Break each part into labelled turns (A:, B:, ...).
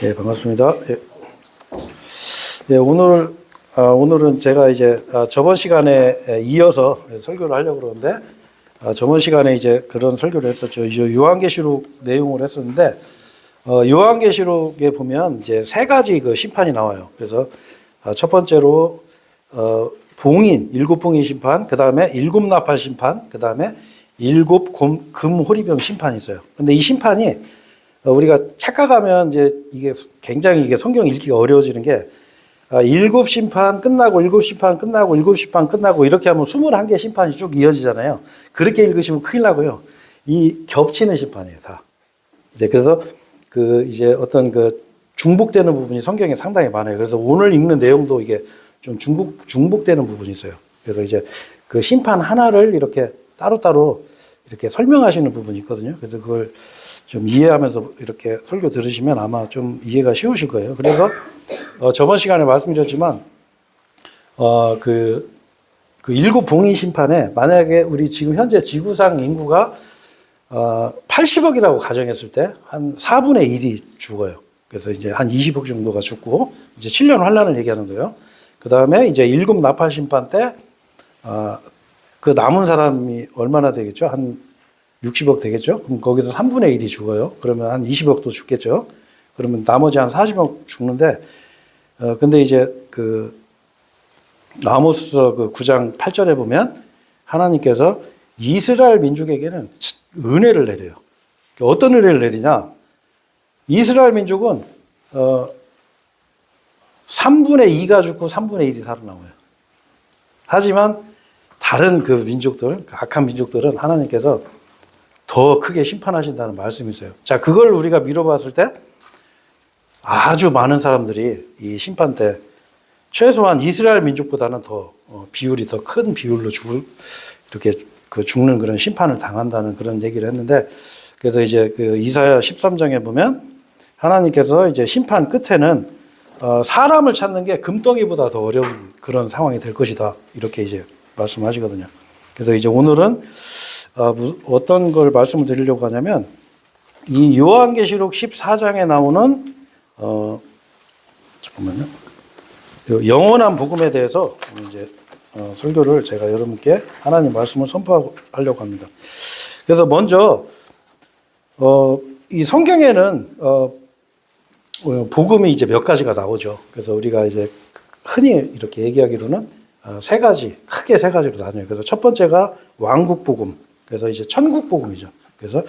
A: 예, 반갑습니다. 예. 예, 오늘은 제가 이제 저번 시간에 이어서 설교를 하려고 그러는데, 저번 시간에 이제 그런 설교를 했었죠. 이제 요한계시록 내용을 했었는데, 요한계시록에 보면 이제 세 가지 그 심판이 나와요. 그래서 첫 번째로 일곱 봉인 심판, 그 다음에 일곱 나팔 심판, 그 다음에 일곱 금호리병 심판이 있어요. 근데 이 심판이 우리가 착각하면 이제 이게 굉장히 이게 성경 읽기가 어려워지는 게, 일곱 심판 끝나고 일곱 심판 끝나고 일곱 심판 끝나고 이렇게 하면 21개 심판이 쭉 이어지잖아요. 그렇게 읽으시면 큰일 나고요. 이 겹치는 심판이에요, 다. 이제 그래서 이제 어떤 중복되는 부분이 성경에 상당히 많아요. 그래서 오늘 읽는 내용도 이게 좀 중복되는 부분이 있어요. 그래서 이제 그 심판 하나를 이렇게 따로따로 이렇게 설명하시는 부분이 있거든요. 그래서 그걸 좀 이해하면서 이렇게 설교 들으시면 아마 좀 이해가 쉬우실 거예요. 그래서 저번 시간에 말씀드렸지만 그 일곱 봉인 심판에 만약에 우리 지금 현재 지구상 인구가 80억이라고 가정했을 때 한 4분의 1이 죽어요. 그래서 이제 한 20억 정도가 죽고 이제 7년 환란을 얘기하는 거예요. 그 다음에 이제 일곱 나팔 심판 때 그 남은 사람이 얼마나 되겠죠? 한 60억 되겠죠? 그럼 거기서 3분의 1이 죽어요. 그러면 한 20억도 죽겠죠? 그러면 나머지 한 40억 죽는데, 근데 이제 아모스서 9장 8절에 보면 하나님께서 이스라엘 민족에게는 은혜를 내려요. 어떤 은혜를 내리냐? 이스라엘 민족은 3분의 2가 죽고 3분의 1이 살아남아요. 하지만 다른 민족들, 악한 민족들은 하나님께서 더 크게 심판하신다는 말씀이 있어요. 자, 그걸 우리가 미뤄봤을 때 아주 많은 사람들이 이 심판 때 최소한 이스라엘 민족보다는 더 비율이 더 큰 비율로 이렇게 죽는 그런 심판을 당한다는 그런 얘기를 했는데, 그래서 이제 이사야 13장에 보면 하나님께서 이제 심판 끝에는 사람을 찾는 게 금덩이보다 더 어려운 그런 상황이 될 것이다. 이렇게 이제 말씀하시거든요. 그래서 이제 오늘은 어떤 걸 말씀을 드리려고 하냐면, 이 요한계시록 14장에 나오는 잠깐만요. 영원한 복음에 대해서 이제 설교를 제가 여러분께 하나님 말씀을 선포하려고 합니다. 그래서 먼저 이 성경에는 복음이 이제 몇 가지가 나오죠. 그래서 우리가 이제 흔히 이렇게 얘기하기로는 세 가지, 크게 세 가지로 나뉘어요. 그래서 첫 번째가 왕국 복음. 그래서 이제 천국 복음이죠. 그래서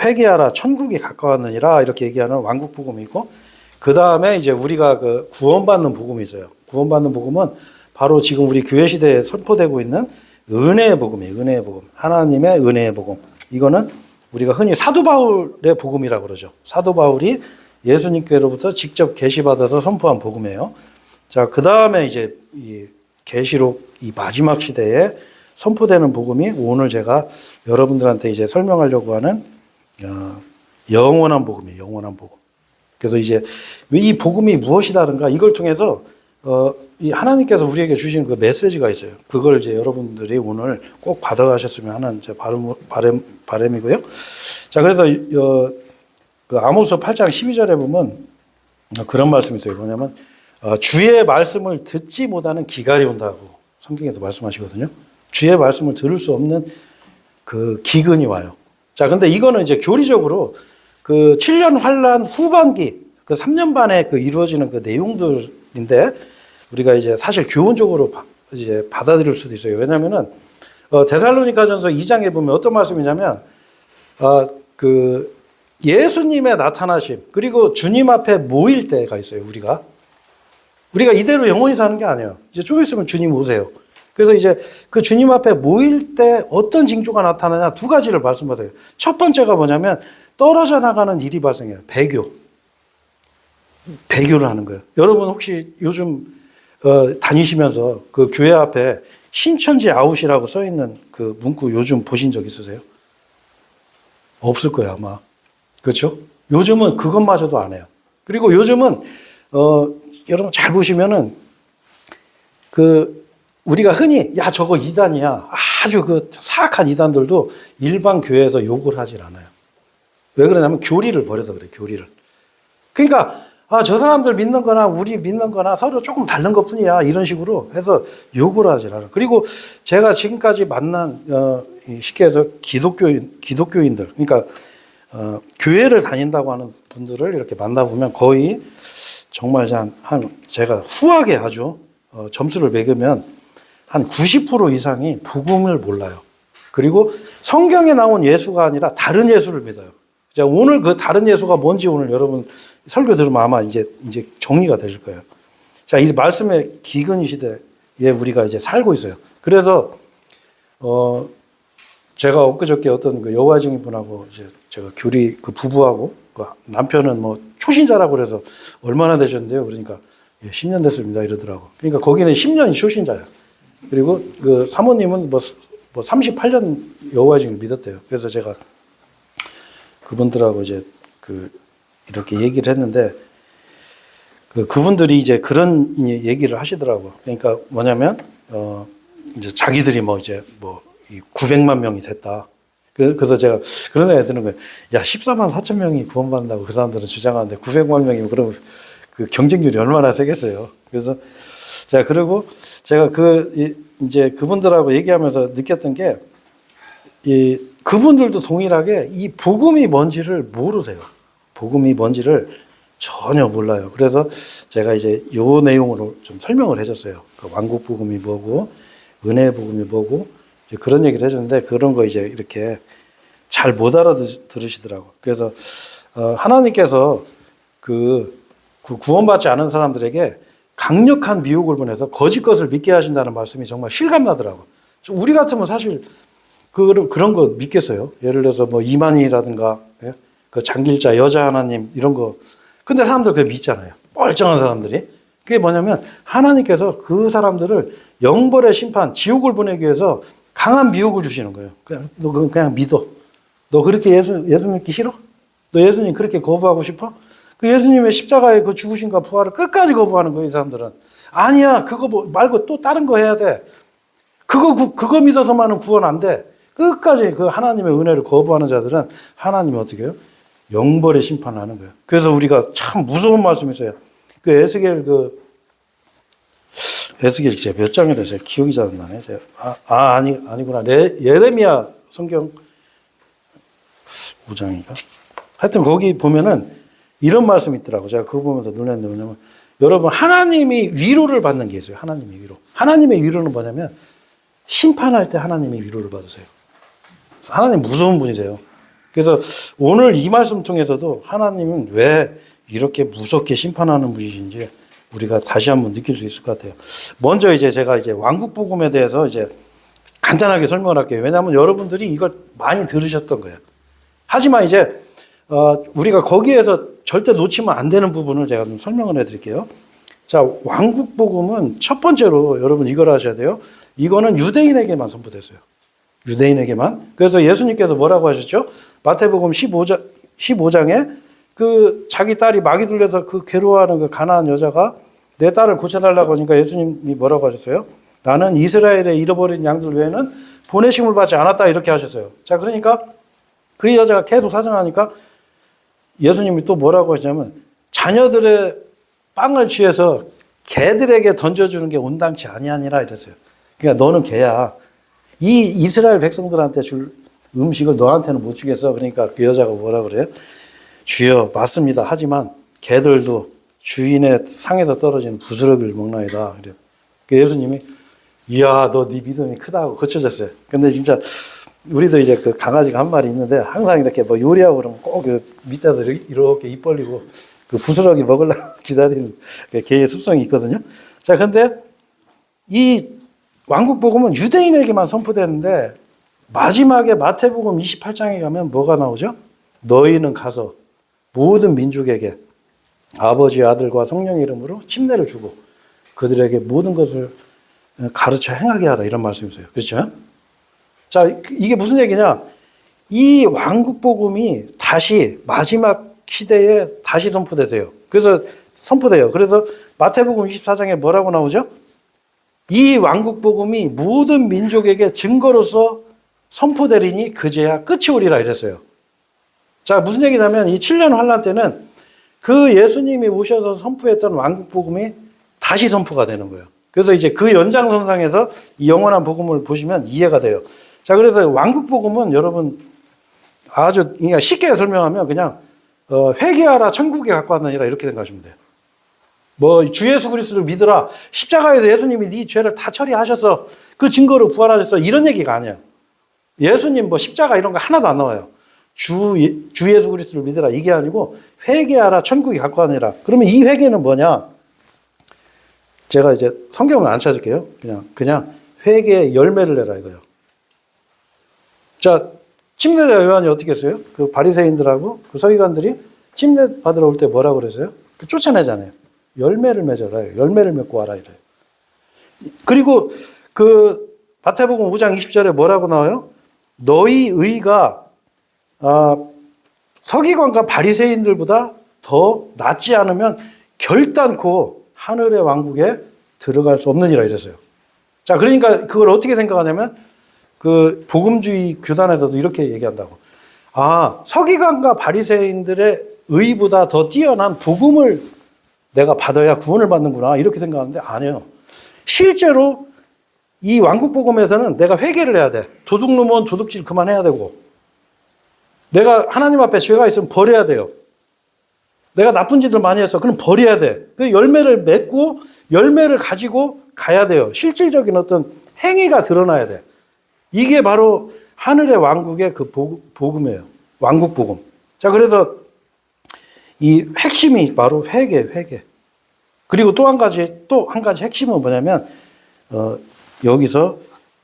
A: 회개하라 천국이 가까웠느니라 이렇게 얘기하는 왕국 복음이 있고, 그 다음에 이제 우리가 구원받는 복음이 있어요. 구원받는 복음은 바로 지금 우리 교회 시대에 선포되고 있는 은혜의 복음이에요. 은혜의 복음. 하나님의 은혜의 복음. 이거는 우리가 흔히 사도 바울의 복음이라고 그러죠. 사도 바울이 예수님께로부터 직접 계시받아서 선포한 복음이에요. 자, 그 다음에 이제 이 계시록 이 마지막 시대에 선포되는 복음이 오늘 제가 여러분들한테 이제 설명하려고 하는 영원한 복음이에요. 영원한 복음. 그래서 이제 이 복음이 무엇이다른가 이걸 통해서 이 하나님께서 우리에게 주시는 그 메시지가 있어요. 그걸 이제 여러분들이 오늘 꼭 받아가셨으면 하는 제 바람이고요. 자, 그래서 아모스 8장 12절에 보면 그런 말씀이 있어요. 뭐냐면 주의 말씀을 듣지 못하는 기갈이 온다고 성경에서 말씀하시거든요. 주의 말씀을 들을 수 없는 기근이 와요. 자, 근데 이거는 이제 교리적으로 7년 환란 후반기 3년 반에 이루어지는 내용들인데, 우리가 이제 사실 교훈적으로 이제 받아들일 수도 있어요. 왜냐면은 데살로니가전서 2장에 보면 어떤 말씀이냐면 예수님의 나타나심, 그리고 주님 앞에 모일 때가 있어요. 우리가 이대로 영원히 사는 게 아니에요. 이제 좀 있으면 주님 오세요. 그래서 이제 주님 앞에 모일 때 어떤 징조가 나타나냐, 두 가지를 말씀받아요. 첫 번째가 뭐냐면 떨어져 나가는 일이 발생해요. 배교를 하는 거예요. 여러분 혹시 요즘 다니시면서 교회 앞에 신천지 아웃이라고 써 있는 문구 요즘 보신 적 있으세요? 없을 거예요, 아마. 그렇죠? 요즘은 그것마저도 안 해요. 그리고 요즘은 여러분 잘 보시면은 우리가 흔히 야 저거 이단이야, 아주 사악한 이단들도 일반 교회에서 욕을 하질 않아요. 왜 그러냐면 교리를 버려서 그래요. 교리를. 그러니까 저 사람들 믿는 거나 우리 믿는 거나 서로 조금 다른 것 뿐이야. 이런 식으로 해서 욕을 하지 않아요. 그리고 제가 지금까지 만난 쉽게 해서 기독교인들 그러니까 교회를 다닌다고 하는 분들을 이렇게 만나보면 거의 정말 제가 후하게 아주 점수를 매기면 한 90% 이상이 복음을 몰라요. 그리고 성경에 나온 예수가 아니라 다른 예수를 믿어요. 자, 오늘 그 다른 예수가 뭔지 오늘 여러분 설교 들으면 아마 이제 정리가 되실 거예요. 자, 이 말씀의 기근 시대에 우리가 이제 살고 있어요. 그래서 제가 엊그저께 어떤 그 여호와 증인분하고 이제 제가 교리 그 부부하고 그 남편은 뭐 초신자라고 그래서 얼마나 되셨는데요? 그러니까 10년 됐습니다 이러더라고. 그러니까 거기는 10년이 초신자야. 그리고 그 사모님은 뭐 38년 여호와 증인 믿었대요. 그래서 제가 그분들하고 이제 이렇게 얘기를 했는데 그분들이 이제 그런 얘기를 하시더라고요. 그러니까 뭐냐면 이제 자기들이 뭐 900만 명이 됐다. 그래서 제가 그런 생각이 드는 거예요. 야, 14만 4천 명이 구원받는다고 그 사람들은 주장하는데 900만 명이면 그럼 그 경쟁률이 얼마나 세겠어요. 그래서 그리고 제가 이제 그분들하고 얘기하면서 느꼈던 게 그분들도 동일하게 이 복음이 뭔지를 모르세요. 복음이 뭔지를 전혀 몰라요. 그래서 제가 이제 요 내용으로 좀 설명을 해줬어요. 그 왕국 복음이 뭐고, 은혜 복음이 뭐고, 이제 그런 얘기를 해줬는데 그런 거 이제 이렇게 잘 못 알아들으시더라고. 그래서 하나님께서 그 구원받지 않은 사람들에게 강력한 미혹을 보내서 거짓 것을 믿게 하신다는 말씀이 정말 실감나더라고. 우리 같으면 사실 그런 거 믿겠어요. 예를 들어서 뭐 이만희라든가 그 장길자 여자 하나님 이런 거. 근데 사람들 그거 믿잖아요. 멀쩡한 사람들이. 그게 뭐냐면 하나님께서 그 사람들을 영벌의 심판, 지옥을 보내기 위해서 강한 미혹을 주시는 거예요. 너 그냥 믿어. 너 그렇게 예수 믿기 싫어? 너 예수님 그렇게 거부하고 싶어? 그 예수님의 십자가의 그 죽으심과 부활을 끝까지 거부하는 거예요, 이 사람들은. 아니야, 그거 말고 또 다른 거 해야 돼. 그거 믿어서만은 구원 안 돼. 끝까지 그 하나님의 은혜를 거부하는 자들은 하나님이 어떻게 해요? 영벌의 심판을 하는 거예요. 그래서 우리가 참 무서운 말씀이 있어요. 그 에스겔 제가 몇 장이다 제가 기억이 잘 안 나네. 아니구나. 예레미야 성경 5장인가? 하여튼 거기 보면은 이런 말씀이 있더라고. 제가 그거 보면서 놀랐는데 뭐냐면 여러분 하나님이 위로를 받는 게 있어요. 하나님의 위로. 하나님의 위로는 뭐냐면 심판할 때 하나님의 위로를 받으세요. 하나님 무서운 분이세요. 그래서 오늘 이 말씀 통해서도 하나님은 왜 이렇게 무섭게 심판하는 분이신지 우리가 다시 한번 느낄 수 있을 것 같아요. 먼저 제가 왕국 복음에 대해서 간단하게 설명을 할게요. 왜냐하면 여러분들이 이걸 많이 들으셨던 거예요. 하지만 우리가 거기에서 절대 놓치면 안 되는 부분을 제가 좀 설명을 해드릴게요. 자, 왕국 복음은 첫 번째로 여러분 이걸 아셔야 돼요. 이거는 유대인에게만 선포됐어요. 유대인에게만. 그래서 예수님께서 뭐라고 하셨죠? 마태복음 15장에 그 자기 딸이 마귀 들려서 그 괴로워하는 그 가난한 여자가 내 딸을 고쳐달라고 하니까 예수님이 뭐라고 하셨어요? 나는 이스라엘의 잃어버린 양들 외에는 보내심을 받지 않았다 이렇게 하셨어요. 자, 그러니까 그 여자가 계속 사정하니까 예수님이 또 뭐라고 하시냐면 자녀들의 빵을 취해서 개들에게 던져주는 게 온당치 아니하니라 이랬어요. 그러니까 너는 개야. 이 이스라엘 백성들한테 줄 음식을 너한테는 못 주겠어. 그러니까 그 여자가 뭐라 그래요? 주여 맞습니다. 하지만 개들도 주인의 상에서 떨어지는 부스러기를 먹나이다. 그래요. 그 예수님이 이야 너 네 믿음이 크다고 고쳐졌어요. 근데 진짜 우리도 그 강아지가 한 마리 있는데 항상 이렇게 뭐 요리하고 그러면 꼭 그 밑에서 이렇게 입 벌리고 그 부스러기 먹으려고 기다리는 개의 습성이 있거든요. 자, 근데 이 왕국 복음은 유대인에게만 선포되는데 마지막에 마태복음 28장에 가면 뭐가 나오죠? 너희는 가서 모든 민족에게 아버지, 아들과 성령 이름으로 침례를 주고 그들에게 모든 것을 가르쳐 행하게 하라 이런 말씀이 있어요. 그렇죠? 자, 이게 무슨 얘기냐? 이 왕국 복음이 다시 마지막 시대에 다시 선포되세요. 그래서 선포돼요. 그래서 마태복음 24장에 뭐라고 나오죠? 이 왕국 복음이 모든 민족에게 증거로서 선포되리니 그제야 끝이 오리라 이랬어요. 자, 무슨 얘기냐면 이 7년 환란 때는 그 예수님이 오셔서 선포했던 왕국 복음이 다시 선포가 되는 거예요. 그래서 이제 그 연장선상에서 이 영원한 복음을 보시면 이해가 돼요. 자, 그래서 왕국 복음은 여러분 아주 그냥 쉽게 설명하면 그냥 회개하라 천국에 갖고 왔느니라 이렇게 생각하시면 돼요. 뭐 주 예수 그리스도를 믿으라, 십자가에서 예수님이 네 죄를 다 처리하셔서 그 증거로 부활하셨어, 이런 얘기가 아니에요. 예수님 뭐 십자가 이런 거 하나도 안 나와요. 주 예수 그리스도를 믿으라 이게 아니고 회개하라 천국에 갖고 왔느니라. 그러면 이 회개는 뭐냐? 제가 이제 성경을 안 찾을게요. 그냥 회개의 열매를 내라 이거예요. 자, 침례자 요한이 어떻게 했어요? 그 바리새인들하고 그 서기관들이 침례 받으러 올 때 뭐라고 그랬어요? 쫓아내잖아요. 열매를 맺어라. 열매를 맺고 와라 이래요. 그리고 그 마태복음 5장 20절에 뭐라고 나와요? 너희 의가 서기관과 바리새인들보다 더 낫지 않으면 결단코 하늘의 왕국에 들어갈 수 없느니라 이랬어요. 자, 그러니까 그걸 어떻게 생각하냐면 그 복음주의 교단에서도 이렇게 얘기한다고. 서기관과 바리새인들의 의보다 더 뛰어난 복음을 내가 받아야 구원을 받는구나 이렇게 생각하는데 아니에요. 실제로 이 왕국 복음에서는 내가 회개를 해야 돼. 도둑 놈은 도둑질 그만해야 되고, 내가 하나님 앞에 죄가 있으면 버려야 돼요. 내가 나쁜 짓을 많이 했어. 그럼 버려야 돼. 그 열매를 맺고 열매를 가지고 가야 돼요. 실질적인 어떤 행위가 드러나야 돼. 이게 바로 하늘의 왕국의 그 복음이에요. 왕국 복음. 자, 그래서 이 핵심이 바로 회개. 그리고 또 한 가지 핵심은 뭐냐면, 여기서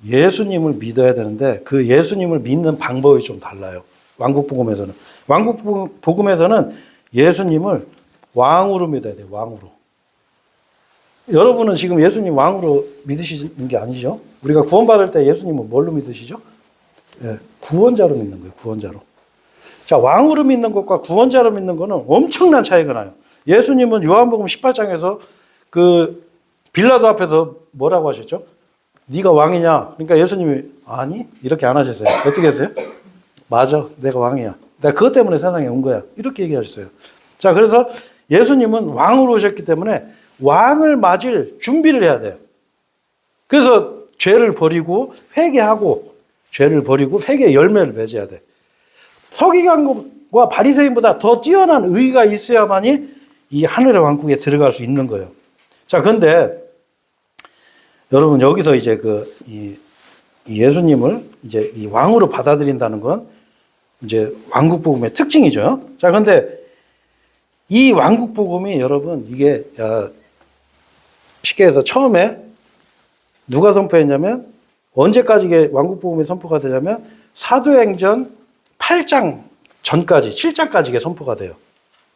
A: 예수님을 믿어야 되는데 그 예수님을 믿는 방법이 좀 달라요. 왕국 복음에서는. 왕국 복음에서는 예수님을 왕으로 믿어야 돼요. 왕으로. 여러분은 지금 예수님 왕으로 믿으시는 게 아니죠? 우리가 구원받을 때 예수님을 뭘로 믿으시죠? 예, 구원자로 믿는 거예요. 구원자로. 자, 왕으로 믿는 것과 구원자로 믿는 거는 엄청난 차이가 나요. 예수님은 요한복음 18장에서 그 빌라도 앞에서 뭐라고 하셨죠? 네가 왕이냐? 그러니까 예수님이 아니? 이렇게 안 하셨어요. 어떻게 했어요? 맞아, 내가 왕이야. 내가 그것 때문에 세상에 온 거야. 이렇게 얘기하셨어요. 자, 그래서 예수님은 왕으로 오셨기 때문에 왕을 맞을 준비를 해야 돼요. 그래서 죄를 버리고 회개하고, 죄를 버리고 회개의 열매를 맺어야 돼. 서기관과 바리새인보다 더 뛰어난 의가 있어야만이 이 하늘의 왕국에 들어갈 수 있는 거예요. 자, 그런데 여러분 여기서 이제 이 예수님을 이제 이 왕으로 받아들인다는 건 이제 왕국 복음의 특징이죠. 자, 그런데 이 왕국 복음이 여러분 이게 쉽게 해서 처음에 누가 선포했냐면, 언제까지 이게 왕국 복음이 선포가 되냐면 사도행전 8장 전까지, 7장까지 이게 선포가 돼요.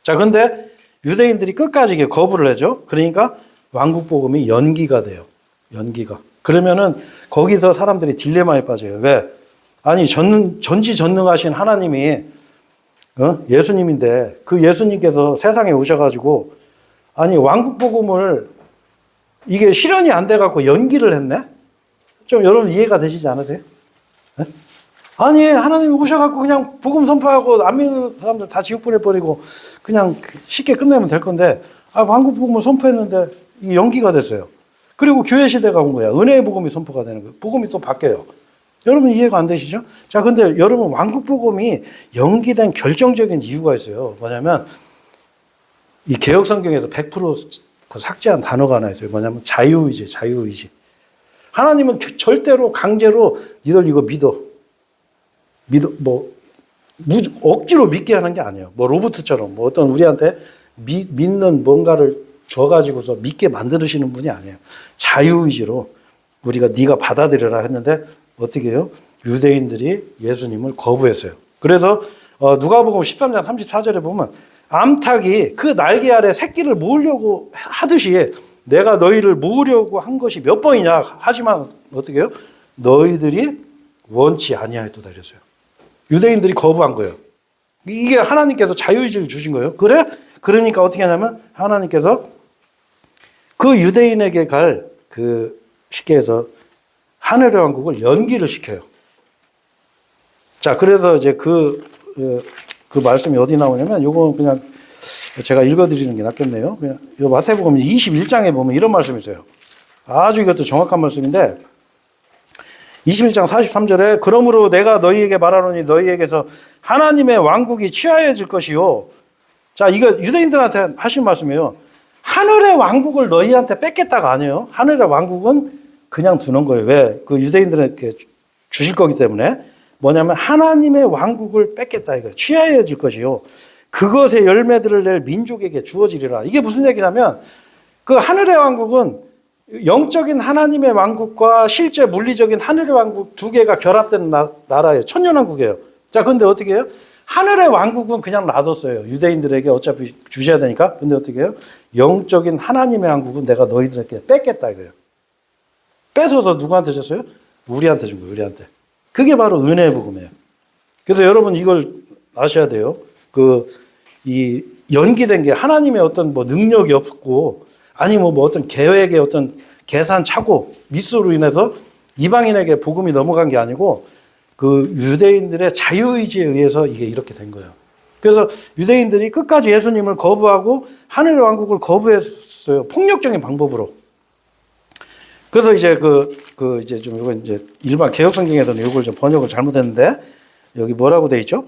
A: 자, 그런데 유대인들이 끝까지 이게 거부를 하죠. 그러니까 왕국 복음이 연기가 돼요. 연기가. 그러면은 거기서 사람들이 딜레마에 빠져요. 왜? 아니, 전지전능하신 하나님이 예수님인데 그 예수님께서 세상에 오셔가지고 아니 왕국 복음을 이게 실현이 안 돼갖고 연기를 했네? 좀 여러분 이해가 되시지 않으세요? 네? 아니, 하나님이 오셔갖고 그냥 복음 선포하고 안 믿는 사람들 다 지옥 보내버리고 그냥 쉽게 끝내면 될 건데, 왕국 복음을 선포했는데 이게 연기가 됐어요. 그리고 교회 시대가 온 거야. 은혜의 복음이 선포가 되는 거예요. 복음이 또 바뀌어요. 여러분 이해가 안 되시죠? 자, 근데 여러분 왕국 복음이 연기된 결정적인 이유가 있어요. 뭐냐면 이 개혁 성경에서 100% 그 삭제한 단어가 하나 있어요. 뭐냐면 자유의지. 하나님은 절대로 강제로 니들 이거 믿어 억지로 믿게 하는 게 아니에요. 로봇처럼 어떤 우리한테 믿는 뭔가를 줘가지고서 믿게 만드시는 분이 아니에요. 자유의지로 우리가 네가 받아들여라 했는데 어떻게 해요? 유대인들이 예수님을 거부했어요. 그래서 누가복음 13장 34절에 보면 암탉이 그 날개 아래 새끼를 모으려고 하듯이 내가 너희를 모으려고 한 것이 몇 번이냐 하지만 어떻게 해요? 너희들이 원치 아니하였도다 이랬어요. 유대인들이 거부한 거예요. 이게 하나님께서 자유의지를 주신 거예요. 그래? 그러니까 어떻게 하냐면 하나님께서 그 유대인에게 갈 쉽게 해서 하늘의 왕국을 연기를 시켜요. 자, 그래서 이제 그 말씀이 어디 나오냐면 요건 그냥 제가 읽어드리는 게 낫겠네요. 그냥 이 마태복음 21장에 보면 이런 말씀이 있어요. 아주 이것도 정확한 말씀인데 21장 43절에 그러므로 내가 너희에게 말하노니 너희에게서 하나님의 왕국이 취하여질 것이요. 자, 이거 유대인들한테 하신 말씀이에요. 하늘의 왕국을 너희한테 뺏겠다가 아니에요. 하늘의 왕국은 그냥 두는 거예요. 왜? 그 유대인들에게 주실 거기 때문에. 뭐냐면 하나님의 왕국을 뺏겠다 이거예요. 취하여질 것이요. 그것의 열매들을 낼 민족에게 주어지리라. 이게 무슨 얘기냐면 그 하늘의 왕국은 영적인 하나님의 왕국과 실제 물리적인 하늘의 왕국 두 개가 결합된 나라예요. 천년왕국이에요. 자, 근데 어떻게 해요? 하늘의 왕국은 그냥 놔뒀어요. 유대인들에게 어차피 주셔야 되니까. 근데 어떻게 해요? 영적인 하나님의 왕국은 내가 너희들에게 뺏겠다 이거예요. 뺏어서 누구한테 줬어요? 우리한테 준 거예요. 우리한테. 그게 바로 은혜의 복음이에요. 그래서 여러분 이걸 아셔야 돼요. 이 연기된 게 하나님의 어떤 뭐 능력이 없고 아니면 뭐 어떤 계획의 어떤 계산 착오, 미스로 인해서 이방인에게 복음이 넘어간 게 아니고 그 유대인들의 자유의지에 의해서 이게 이렇게 된 거예요. 그래서 유대인들이 끝까지 예수님을 거부하고 하늘의 왕국을 거부했어요. 폭력적인 방법으로. 그래서 이제 이제 좀 이건 이제 일반 개혁 성경에서는 이걸 좀 번역을 잘못했는데 여기 뭐라고 돼 있죠?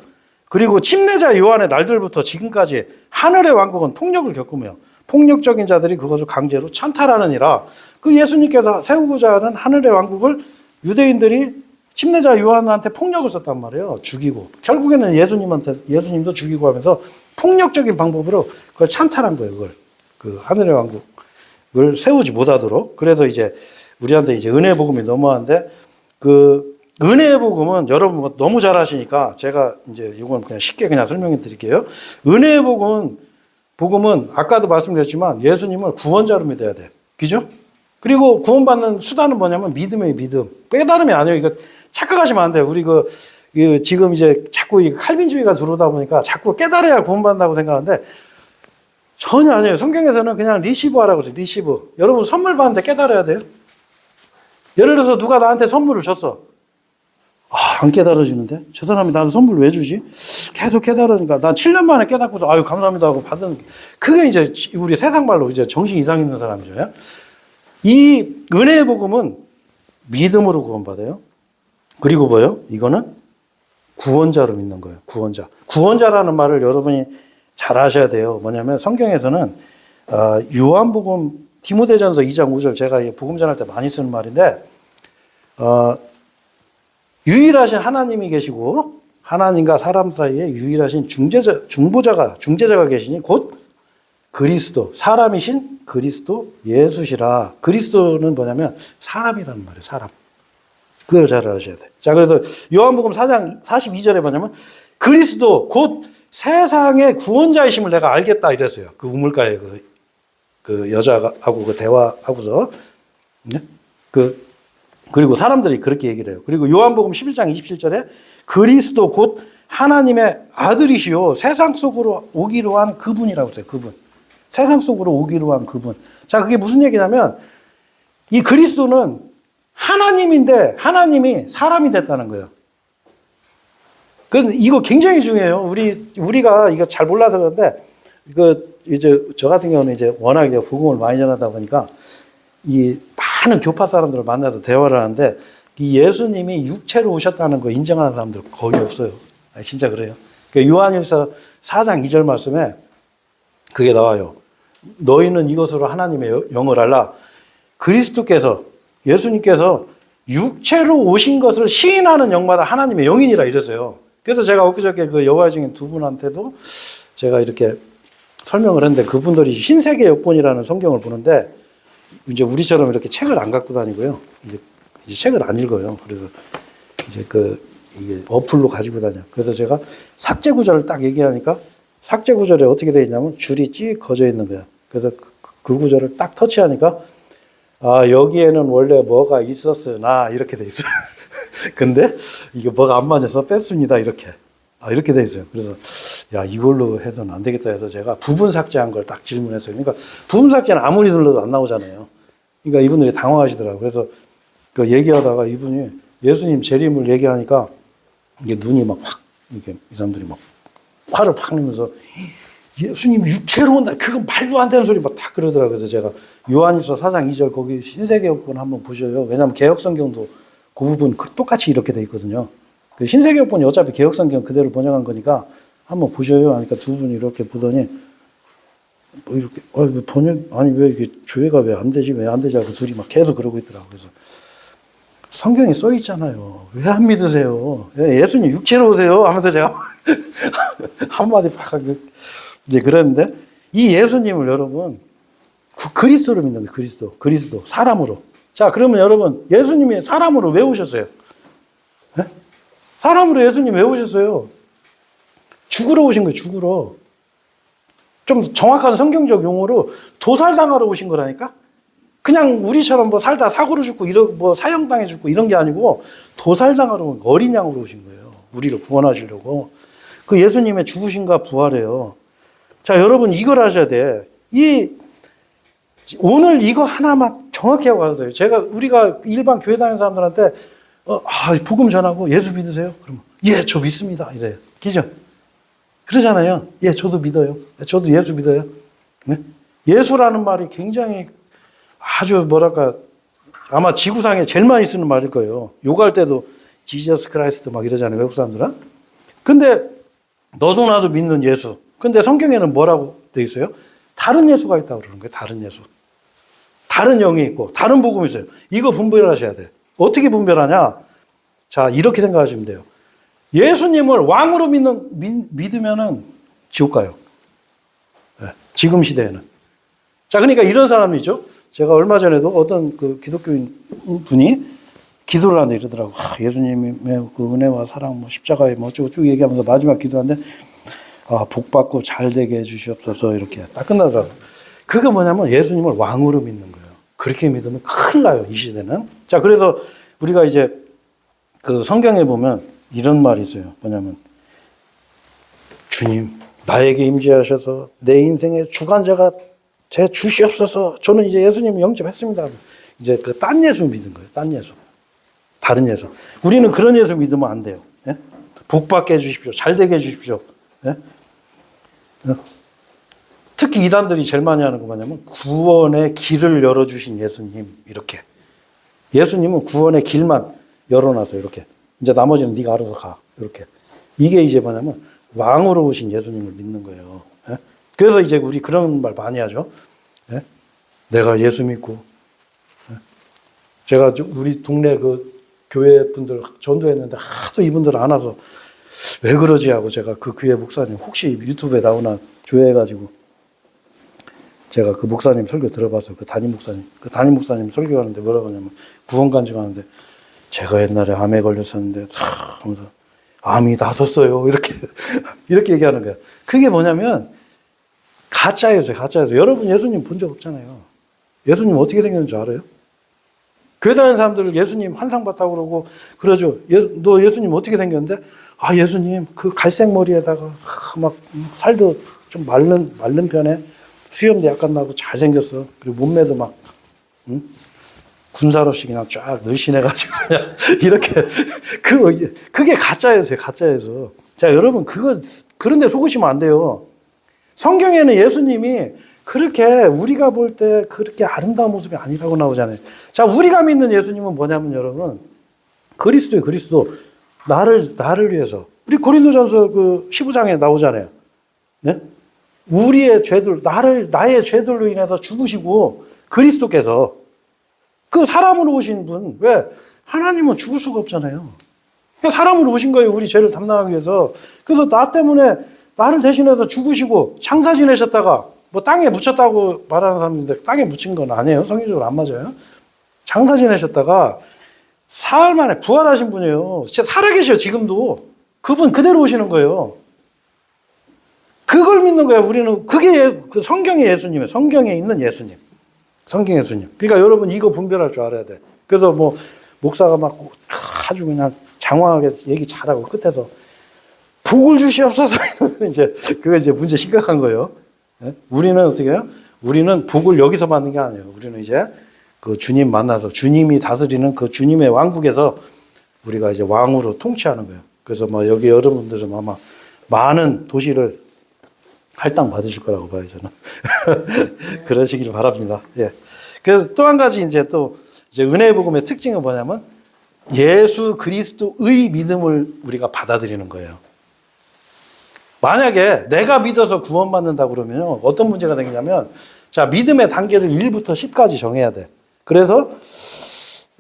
A: 그리고 침례자 요한의 날들부터 지금까지 하늘의 왕국은 폭력을 겪으며 폭력적인 자들이 그것을 강제로 찬탈하느니라. 그 예수님께서 세우고자 하는 하늘의 왕국을 유대인들이 침례자 요한한테 폭력을 썼단 말이에요. 죽이고. 결국에는 예수님도 죽이고 하면서 폭력적인 방법으로 그걸 찬탈한 거예요. 그걸. 그 하늘의 왕국을 세우지 못하도록. 그래서 이제 우리한테 이제 은혜의 복음이 넘어왔는데 그 은혜의 복음은 여러분 너무 잘 아시니까 제가 이제 이건 그냥 쉽게 그냥 설명해 드릴게요. 은혜의 복음은 아까도 말씀드렸지만 예수님을 구원자로 믿어야 돼. 그죠? 그리고 구원받는 수단은 뭐냐면 믿음이에요, 믿음. 깨달음이 아니에요. 이거 착각하시면 안 돼요. 우리 지금 이제 자꾸 이 칼빈주의가 들어오다 보니까 자꾸 깨달아야 구원받는다고 생각하는데 전혀 아니에요. 성경에서는 그냥 리시브 하라고 해서 리시브. 여러분 선물 받는데 깨달아야 돼요. 예를 들어서 누가 나한테 선물을 줬어. 안 깨달아지는데? 저 사람이 나한테 선물 왜 주지? 계속 깨달으니까 난 7년 만에 깨닫고서 아유 감사합니다 하고 받은 그게 이제 우리 세상 말로 이제 정신 이상 있는 사람이죠. 이 은혜의 복음은 믿음으로 구원받아요. 그리고 뭐요? 이거는 구원자로 믿는 거예요. 구원자. 구원자라는 말을 여러분이 잘 아셔야 돼요. 뭐냐면 성경에서는 요한복음 디모데전서 2장 5절 제가 복음 전할 때 많이 쓰는 말인데 유일하신 하나님이 계시고 하나님과 사람 사이에 유일하신 중재자가 계시니 곧 그리스도, 사람이신 그리스도 예수시라. 그리스도는 뭐냐면 사람이라는 말이에요. 사람. 그걸 잘 아셔야 돼. 자, 그래서 요한복음 4장 42절에 뭐냐면 그리스도 곧 세상의 구원자이심을 내가 알겠다 이랬어요. 그 우물가에 그 여자하고 그 대화하고서. 네? 그리고 사람들이 그렇게 얘기를 해요. 그리고 요한복음 11장 27절에 그리스도 곧 하나님의 아들이시요 세상 속으로 오기로 한 그분이라고 했어요. 그분. 세상 속으로 오기로 한 그분. 자, 그게 무슨 얘기냐면 이 그리스도는 하나님인데 하나님이 사람이 됐다는 거예요. 이거 굉장히 중요해요. 우리가 이거 잘 몰라서 그런데 이제 저 같은 경우는 이제 워낙에 복음을 많이 전하다 보니까 이 많은 교파 사람들을 만나서 대화를 하는데 이 예수님이 육체로 오셨다는 거 인정하는 사람들 거의 없어요. 진짜 그래요. 요한일서 4장 2절 말씀에 그게 나와요. 너희는 이것으로 하나님의 영을 알라. 그리스도께서 예수님께서 육체로 오신 것을 시인하는 영마다 하나님의 영이니라 이랬어요. 그래서 제가 엊그저께 그 여호와 증인 두 분한테도 제가 이렇게 설명을 했는데 그분들이 신세계 역본이라는 성경을 보는데 이제 우리처럼 이렇게 책을 안 갖고 다니고요. 이제 책을 안 읽어요. 그래서 이제 이게 어플로 가지고 다녀. 그래서 제가 삭제 구절을 딱 얘기하니까 삭제 구절에 어떻게 되어 있냐면 줄이 찌 거져 있는 거야. 그래서 그 구절을 딱 터치하니까 여기에는 원래 뭐가 있었으나 이렇게 돼 있어요. 근데 이게 뭐가 안 맞아서 뺐습니다. 이렇게 돼 있어요. 그래서 야 이걸로 해서는 안 되겠다 해서 제가 부분 삭제한 걸 딱 질문했어요. 그러니까 부분 삭제는 아무리 눌러도 안 나오잖아요. 그러니까 이분들이 당황하시더라고요. 그래서 그 얘기하다가 이분이 예수님 재림을 얘기하니까 이게 눈이 막 확 이게 이 사람들이 막 화를 팍 내면서 예수님이 육체로 온다. 그건 말도 안 되는 소리 막 다 그러더라고요. 그래서 제가 요한일서 4장 2절 거기 신세계역본 한번 보셔요. 왜냐하면 개혁성경도 그 부분 똑같이 이렇게 돼 있거든요. 그 신세계역본이 어차피 개혁성경 그대로 번역한 거니까 한번 보셔요. 그러니까 두 분이 이렇게 보더니 뭐 이렇게 번역 아니 왜 이게 조회가 왜 안 되지 왜 안 되지 하고 둘이 막 계속 그러고 있더라고요. 그래서 성경에 써 있잖아요. 왜 안 믿으세요? 예수님 육체로 오세요 하면서 제가 한마디 팍 이제 그랬는데 이 예수님을 여러분 그리스도로 믿는 거예요. 그리스도 사람으로. 자 그러면 여러분 예수님이 사람으로 왜 오셨어요? 네? 사람으로 예수님 왜 오셨어요? 죽으러 오신 거예요. 죽으러. 좀 정확한 성경적 용어로 도살당하러 오신 거라니까? 그냥 우리처럼 뭐 살다 사고로 죽고 뭐 사형당해 죽고 이런 게 아니고 도살당하러 어린 양으로 오신 거예요. 우리를 구원하시려고. 그 예수님의 죽으심과 부활이에요. 자, 여러분 이걸 아셔야 돼. 오늘 이거 하나만 정확히 하고 가도 돼요. 우리가 일반 교회 다니는 사람들한테 복음 전하고 예수 믿으세요? 그러면 예, 저 믿습니다. 이래요. 그죠? 그러잖아요. 예, 저도 믿어요. 저도 예수 믿어요. 네? 예수라는 말이 굉장히 아주 뭐랄까 아마 지구상에 제일 많이 쓰는 말일 거예요. 욕할 때도 지저스 크라이스트 막 이러잖아요. 외국 사람들은. 근데 너도 나도 믿는 예수. 근데 성경에는 뭐라고 돼 있어요? 다른 예수가 있다고 그러는 거예요. 다른 예수. 다른 영이 있고 다른 복음이 있어요. 이거 분별하셔야 돼. 어떻게 분별하냐? 자, 이렇게 생각하시면 돼요. 예수님을 왕으로 믿으면은 지옥 가요. 네, 지금 시대에는. 자, 그러니까 이런 사람이 있죠. 제가 얼마 전에도 어떤 그 기독교인 분이 기도를 하는데 이러더라고. 예수님의 그 은혜와 사랑, 뭐 십자가에 뭐 어쩌고 쭉 얘기하면서 마지막 기도하는데 복 받고 잘 되게 해주시옵소서 이렇게 딱 끝나더라고. 그게 뭐냐면 예수님을 왕으로 믿는 거예요. 그렇게 믿으면 큰일 나요. 이 시대는. 자, 그래서 우리가 이제 그 성경에 보면 이런 말이 있어요. 뭐냐면 주님 나에게 임재하셔서 내 인생의 주관자가 제 주시옵소서. 저는 이제 예수님 영접했습니다. 이제 그 딴 예수 믿은 거예요. 딴 예수. 다른 예수. 우리는 그런 예수 믿으면 안 돼요. 예? 복 받게 해주십시오. 잘 되게 해주십시오. 예? 특히 이단들이 제일 많이 하는 거 뭐냐면 구원의 길을 열어주신 예수님 이렇게. 예수님은 구원의 길만 열어놔서 이렇게. 이제 나머지는 네가 알아서 가. 이렇게. 이게 이제 뭐냐면 왕으로 오신 예수님을 믿는 거예요. 예? 그래서 이제 우리 그런 말 많이 하죠. 예? 내가 예수 믿고. 예? 제가 우리 동네 그 교회 분들 전도했는데 하도 이분들 안 와서 왜 그러지 하고 제가 그 교회 목사님 혹시 유튜브에 나오나 조회해가지고 제가 그 목사님 설교 들어봤어요. 그 담임 목사님 설교하는데 뭐라고 하냐면 구원 간증하는데 제가 옛날에 암에 걸렸었는데 하면서 암이 나섰어요. 이렇게 얘기하는 거예요. 그게 뭐냐면 가짜예수예요. 가짜예수. 여러분 예수님 본 적 없잖아요. 예수님 어떻게 생겼는지 알아요? 교회 다니는 사람들 예수님 환상 봤다고 그러고 그러죠. 너 예수님 어떻게 생겼는데? 예수님 그 갈색 머리에다가 막 살도 좀 마른 편에 수염도 약간 나고 잘생겼어. 그리고 몸매도 막 군사롭시 그냥 쫙 늘씬해가지고 이렇게 그게 가짜예수예요. 가짜예수. 자, 여러분 그런데 속으시면 안 돼요. 성경에는 예수님이 그렇게 우리가 볼 때 그렇게 아름다운 모습이 아니라고 나오잖아요. 자, 우리가 믿는 예수님은 뭐냐면 여러분 그리스도예요. 그리스도. 나를 위해서. 우리 고린도전서 그 15장에 나오잖아요. 네? 우리의 죄들, 나의 죄들로 인해서 죽으시고 그리스도께서 그 사람으로 오신 분, 왜? 하나님은 죽을 수가 없잖아요. 그러니까 사람으로 오신 거예요. 우리 죄를 담당하기 위해서. 그래서 나 때문에 나를 대신해서 죽으시고 장사 지내셨다가 뭐 땅에 묻혔다고 말하는 사람인데 땅에 묻힌 건 아니에요. 성경적으로 안 맞아요. 장사 지내셨다가 사흘 만에 부활하신 분이에요. 진짜 살아계셔 지금도. 그분 그대로 오시는 거예요. 그걸 믿는 거예요. 우리는 그게 그 성경의 예수님이에요. 성경에 있는 예수님. 성경 예수님. 그러니까 여러분 이거 분별할 줄 알아야 돼. 그래서 뭐 목사가 막 아주 그냥 장황하게 얘기 잘하고 끝에서 복을 주시옵소서. 이제 그거 이제 문제 심각한 거예요. 우리는 어떻게 해요? 우리는 복을 여기서 받는 게 아니에요. 우리는 이제 그 주님 만나서 주님이 다스리는 그 주님의 왕국에서 우리가 이제 왕으로 통치하는 거예요. 그래서 뭐 여기 여러분들은 아마 많은 도시를 할당 받으실 거라고 봐요, 저는. 그러시길 바랍니다. 예. 그래서 또 한 가지 이제 은혜의 복음의 특징은 뭐냐면 예수 그리스도의 믿음을 우리가 받아들이는 거예요. 만약에 내가 믿어서 구원받는다 그러면 어떤 문제가 생기냐면, 자, 믿음의 단계를 1부터 10까지 정해야 돼. 그래서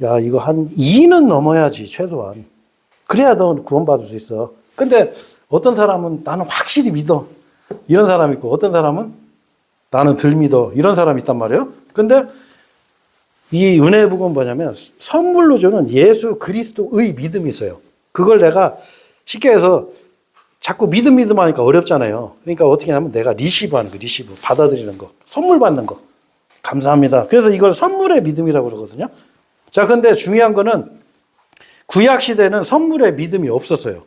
A: 야, 이거 한 2는 넘어야지, 최소한. 그래야 너 구원받을 수 있어. 근데 어떤 사람은 나는 확실히 믿어, 이런 사람이 있고, 어떤 사람은 나는 덜 믿어, 이런 사람이 있단 말이에요. 근데 이 은혜의 복음은 뭐냐면 선물로 주는 예수 그리스도의 믿음이 있어요. 그걸 내가 쉽게 해서 자꾸 믿음 하니까 어렵잖아요. 그러니까 어떻게 하면 내가 리시브 하는 거, 리시브, 받아들이는 거, 선물 받는 거. 감사합니다. 그래서 이걸 선물의 믿음이라고 그러거든요. 자, 근데 중요한 거는 구약 시대는 선물의 믿음이 없었어요.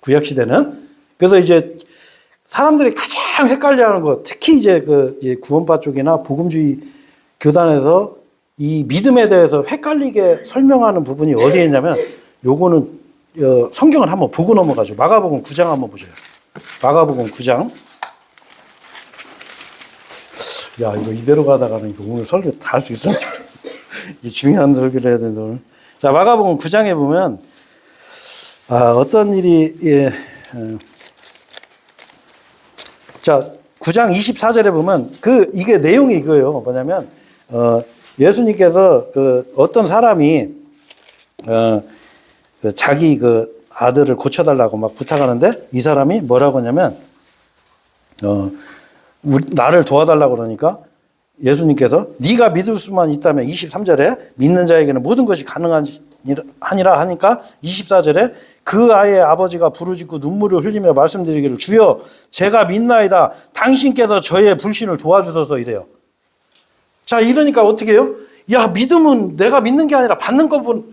A: 구약 시대는. 그래서 이제 사람들이 가장 헷갈려 하는 거, 특히 이제 구원파 쪽이나 복음주의 교단에서 이 믿음에 대해서 헷갈리게 설명하는 부분이 어디에 있냐면, 요거는 성경을 한번 보고 넘어가죠. 마가복음 9장 한번 보세요. 마가복음 9장. 야, 이거 이대로 가다가는 오늘 설교 다 할 수 있을지. 이 중요한 설교를 해야 되는데 오늘. 자, 마가복음 9장에 보면 어떤 일이 자, 9장 24절에 보면 이게 내용이 이거예요. 뭐냐면 예수님께서 어떤 사람이 자기 아들을 고쳐달라고 막 부탁하는데, 이 사람이 뭐라고 하냐면 나를 도와달라고 그러니까 예수님께서 네가 믿을 수만 있다면, 23절에 믿는 자에게는 모든 것이 가능하니라 하니까, 24절에 그 아이의 아버지가 부르짖고 눈물을 흘리며 말씀드리기를, 주여 제가 믿나이다, 당신께서 저의 불신을 도와주소서, 이래요. 자, 이러니까 어떻게 해요? 야, 믿음은 내가 믿는 게 아니라 받는 거군,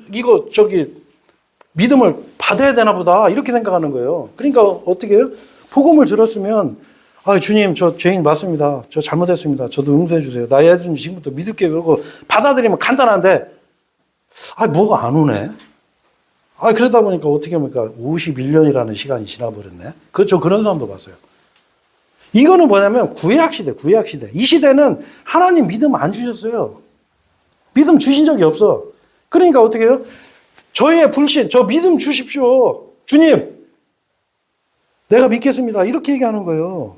A: 믿음을 받아야 되나 보다, 이렇게 생각하는 거예요. 그러니까 어떻게 해요? 복음을 들었으면, 주님, 저 죄인 맞습니다, 저 잘못했습니다, 저도 용서해 주세요, 나 예수님 지금부터 믿을게요, 그러고 받아들이면 간단한데, 뭐가 안 오네. 그러다 보니까 어떻게 합니까? 51년이라는 시간이 지나버렸네. 그렇죠. 그런 사람도 봤어요. 이거는 뭐냐면 구약시대. 이 시대는 하나님 믿음 안 주셨어요. 믿음 주신 적이 없어. 그러니까 어떻게 해요? 저의 불신, 저 믿음 주십시오, 주님, 내가 믿겠습니다, 이렇게 얘기하는 거예요.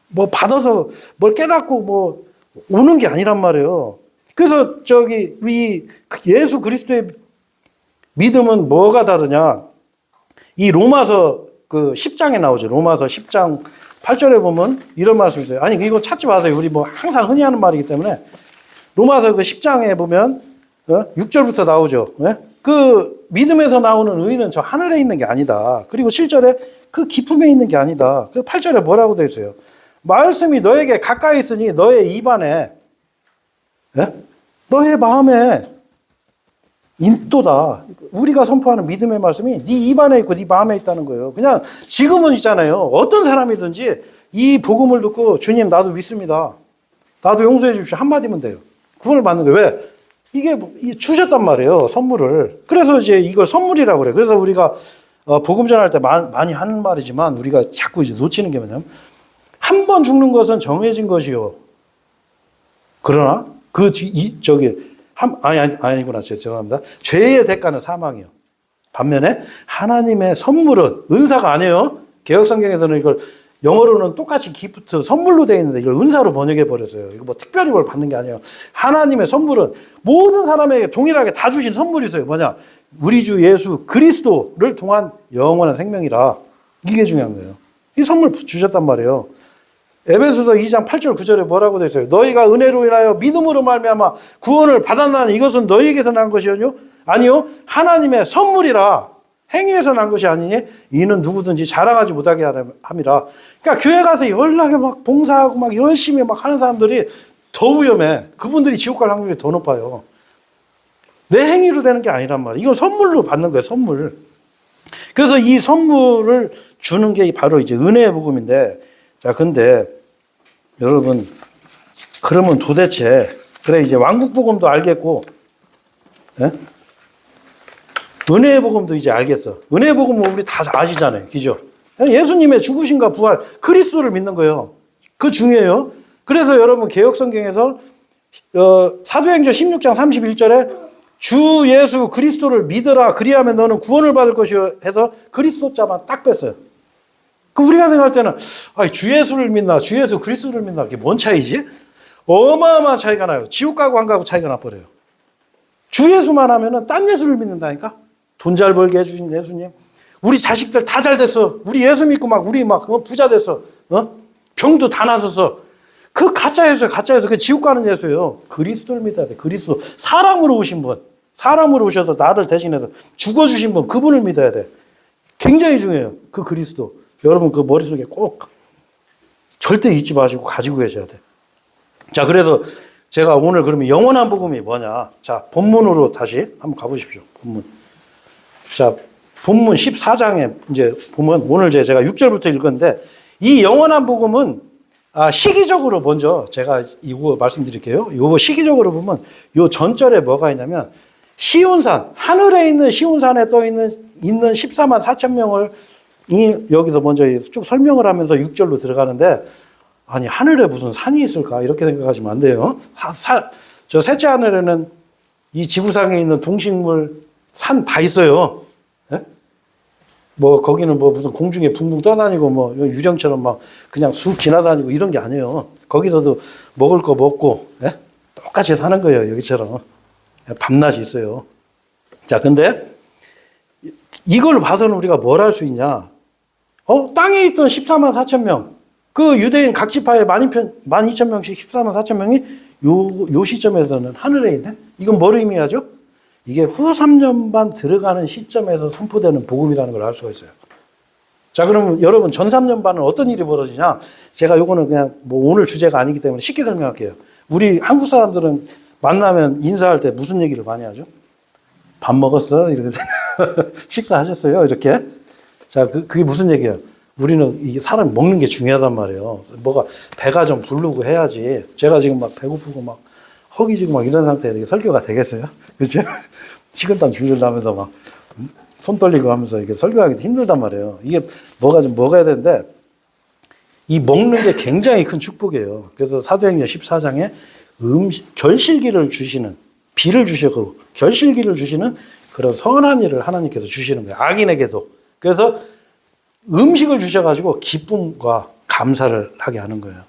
A: 뭐 받아서 뭘 깨닫고 오는 게 아니란 말이에요. 그래서 이 예수 그리스도의 믿음은 뭐가 다르냐? 이 로마서 10장에 나오죠. 로마서 10장 8절에 보면 이런 말씀이 있어요. 아니, 이거 찾지 마세요. 우리 항상 흔히 하는 말이기 때문에. 로마서 10장에 보면 6절부터 나오죠. 믿음에서 나오는 의는 저 하늘에 있는 게 아니다. 그리고 7절에 그 기쁨에 있는 게 아니다. 그 8절에 뭐라고 되어 있어요? 말씀이 너에게 가까이 있으니 너의 입안에, 너의 마음에 인도다. 우리가 선포하는 믿음의 말씀이 네 입안에 있고 네 마음에 있다는 거예요. 그냥 지금은 있잖아요. 어떤 사람이든지 이 복음을 듣고, 주님 나도 믿습니다, 나도 용서해 주십시오, 한마디면 돼요. 구원을 받는 거예요. 왜? 이게 주셨단 말이에요, 선물을. 그래서 이제 이걸 선물이라고 그래요. 그래서 우리가 복음 전할 때 많이 하는 말이지만, 우리가 자꾸 이제 놓치는 게 뭐냐면, 한 번 죽는 것은 정해진 것이요, 그러나 아니구나. 죄송합니다. 죄의 대가는 사망이요. 반면에 하나님의 선물은 은사가 아니에요. 개혁성경에서는 이걸 영어로는 똑같이 기프트, 선물로 되어 있는데 이걸 은사로 번역해 버렸어요. 이거 특별히 뭘 받는 게 아니에요. 하나님의 선물은 모든 사람에게 동일하게 다 주신 선물이 있어요. 뭐냐? 우리 주 예수 그리스도를 통한 영원한 생명이라. 이게 중요한 거예요. 이 선물 주셨단 말이에요. 에베소서 2장 8절 9절에 뭐라고 되어 있어요? 너희가 은혜로 인하여 믿음으로 말미암아 구원을 받았나니 이것은 너희에게서 난 것이요? 아니요, 하나님의 선물이라. 행위에서 난 것이 아니니 이는 누구든지 자랑하지 못하게 함이라. 그러니까 교회 가서 연락에 봉사하고 열심히 하는 사람들이 더 위험해. 그분들이 지옥 갈 확률이 더 높아요. 내 행위로 되는 게 아니란 말이에요. 이건 선물로 받는 거예요, 선물. 그래서 이 선물을 주는 게 바로 이제 은혜의 복음인데, 자, 근데 여러분, 그러면 도대체, 그래, 이제 왕국 복음도 알겠고, 은혜의 복음도 이제 알겠어. 은혜의 복음은 우리 다 아시잖아요, 그죠? 예수님의 죽으심과 부활, 그리스도를 믿는 거예요. 그 중요해요. 그래서 여러분 개역성경에서 사도행전 16장 31절에 주 예수 그리스도를 믿으라 그리하면 너는 구원을 받을 것이요 해서 그리스도자만 딱 뺐어요. 그 우리가 생각할 때는 주 예수를 믿나 주 예수 그리스도를 믿나 그게 뭔 차이지? 어마어마한 차이가 나요. 지옥 가고 안 가고 차이가 나버려요. 주 예수만 하면은 딴 예수를 믿는다니까. 돈 잘 벌게 해주신 예수님. 우리 자식들 다 잘 됐어. 우리 예수 믿고 우리 부자 됐어. 병도 다 나섰어. 그 가짜 예수예요. 가짜 예수. 그 지옥 가는 예수예요. 그리스도를 믿어야 돼. 그리스도. 사람으로 오신 분. 사람으로 오셔서 나를 대신해서 죽어주신 분. 그분을 믿어야 돼. 굉장히 중요해요. 그 그리스도. 여러분 그 머릿속에 꼭 절대 잊지 마시고 가지고 계셔야 돼. 자, 그래서 제가 오늘 그러면 영원한 복음이 뭐냐. 자, 본문으로 다시 한번 가보십시오. 본문. 자, 본문 14장에 이제 보면 오늘 제가 6절부터 읽었는데 이 영원한 복음은 시기적으로 먼저 제가 이거 말씀드릴게요. 이거 시기적으로 보면 요 전절에 뭐가 있냐면 시온산, 하늘에 있는 시온산에 떠 있는 14만 4천 명을 여기서 먼저 쭉 설명을 하면서 6절로 들어가는데 아니 하늘에 무슨 산이 있을까 이렇게 생각하시면 안 돼요. 저 셋째 하늘에는 이 지구상에 있는 동식물 산 다 있어요. 예? 거기는 무슨 공중에 붕붕 떠다니고 유령처럼 그냥 쑥 지나다니고 이런 게 아니에요. 거기서도 먹을 거 먹고 예? 똑같이 사는 거예요. 여기처럼 밤낮이 있어요. 자, 근데 이걸 봐서는 우리가 뭘 할 수 있냐? 땅에 있던 14만 4천 명, 그 유대인 각 지파에 12,000명씩 14만 4천 명이 요 시점에서는 하늘에 있네? 이건 뭘 의미하죠? 이게 후 3년반 들어가는 시점에서 선포되는 복음이라는 걸 알 수가 있어요. 자, 그러면 여러분 전 3년반은 어떤 일이 벌어지냐? 제가 요거는 그냥 오늘 주제가 아니기 때문에 쉽게 설명할게요. 우리 한국 사람들은 만나면 인사할 때 무슨 얘기를 많이 하죠? 밥 먹었어? 이렇게 식사하셨어요? 이렇게. 자, 그게 무슨 얘기예요? 우리는 이게 사람 먹는 게 중요하단 말이에요. 배가 좀 부르고 해야지. 제가 지금 배고프고 허기지고 이런 상태에 설교가 되겠어요? 그죠? 식은땀 줄줄 나면서 손 떨리고 하면서 이게 설교하기 힘들단 말이에요. 이게 좀 먹어야 되는데 이 먹는 게 굉장히 큰 축복이에요. 그래서 사도행전 14장에 결실기를 주시는 비를 주시고 결실기를 주시는 그런 선한 일을 하나님께서 주시는 거예요. 악인에게도. 그래서 음식을 주셔가지고 기쁨과 감사를 하게 하는 거예요.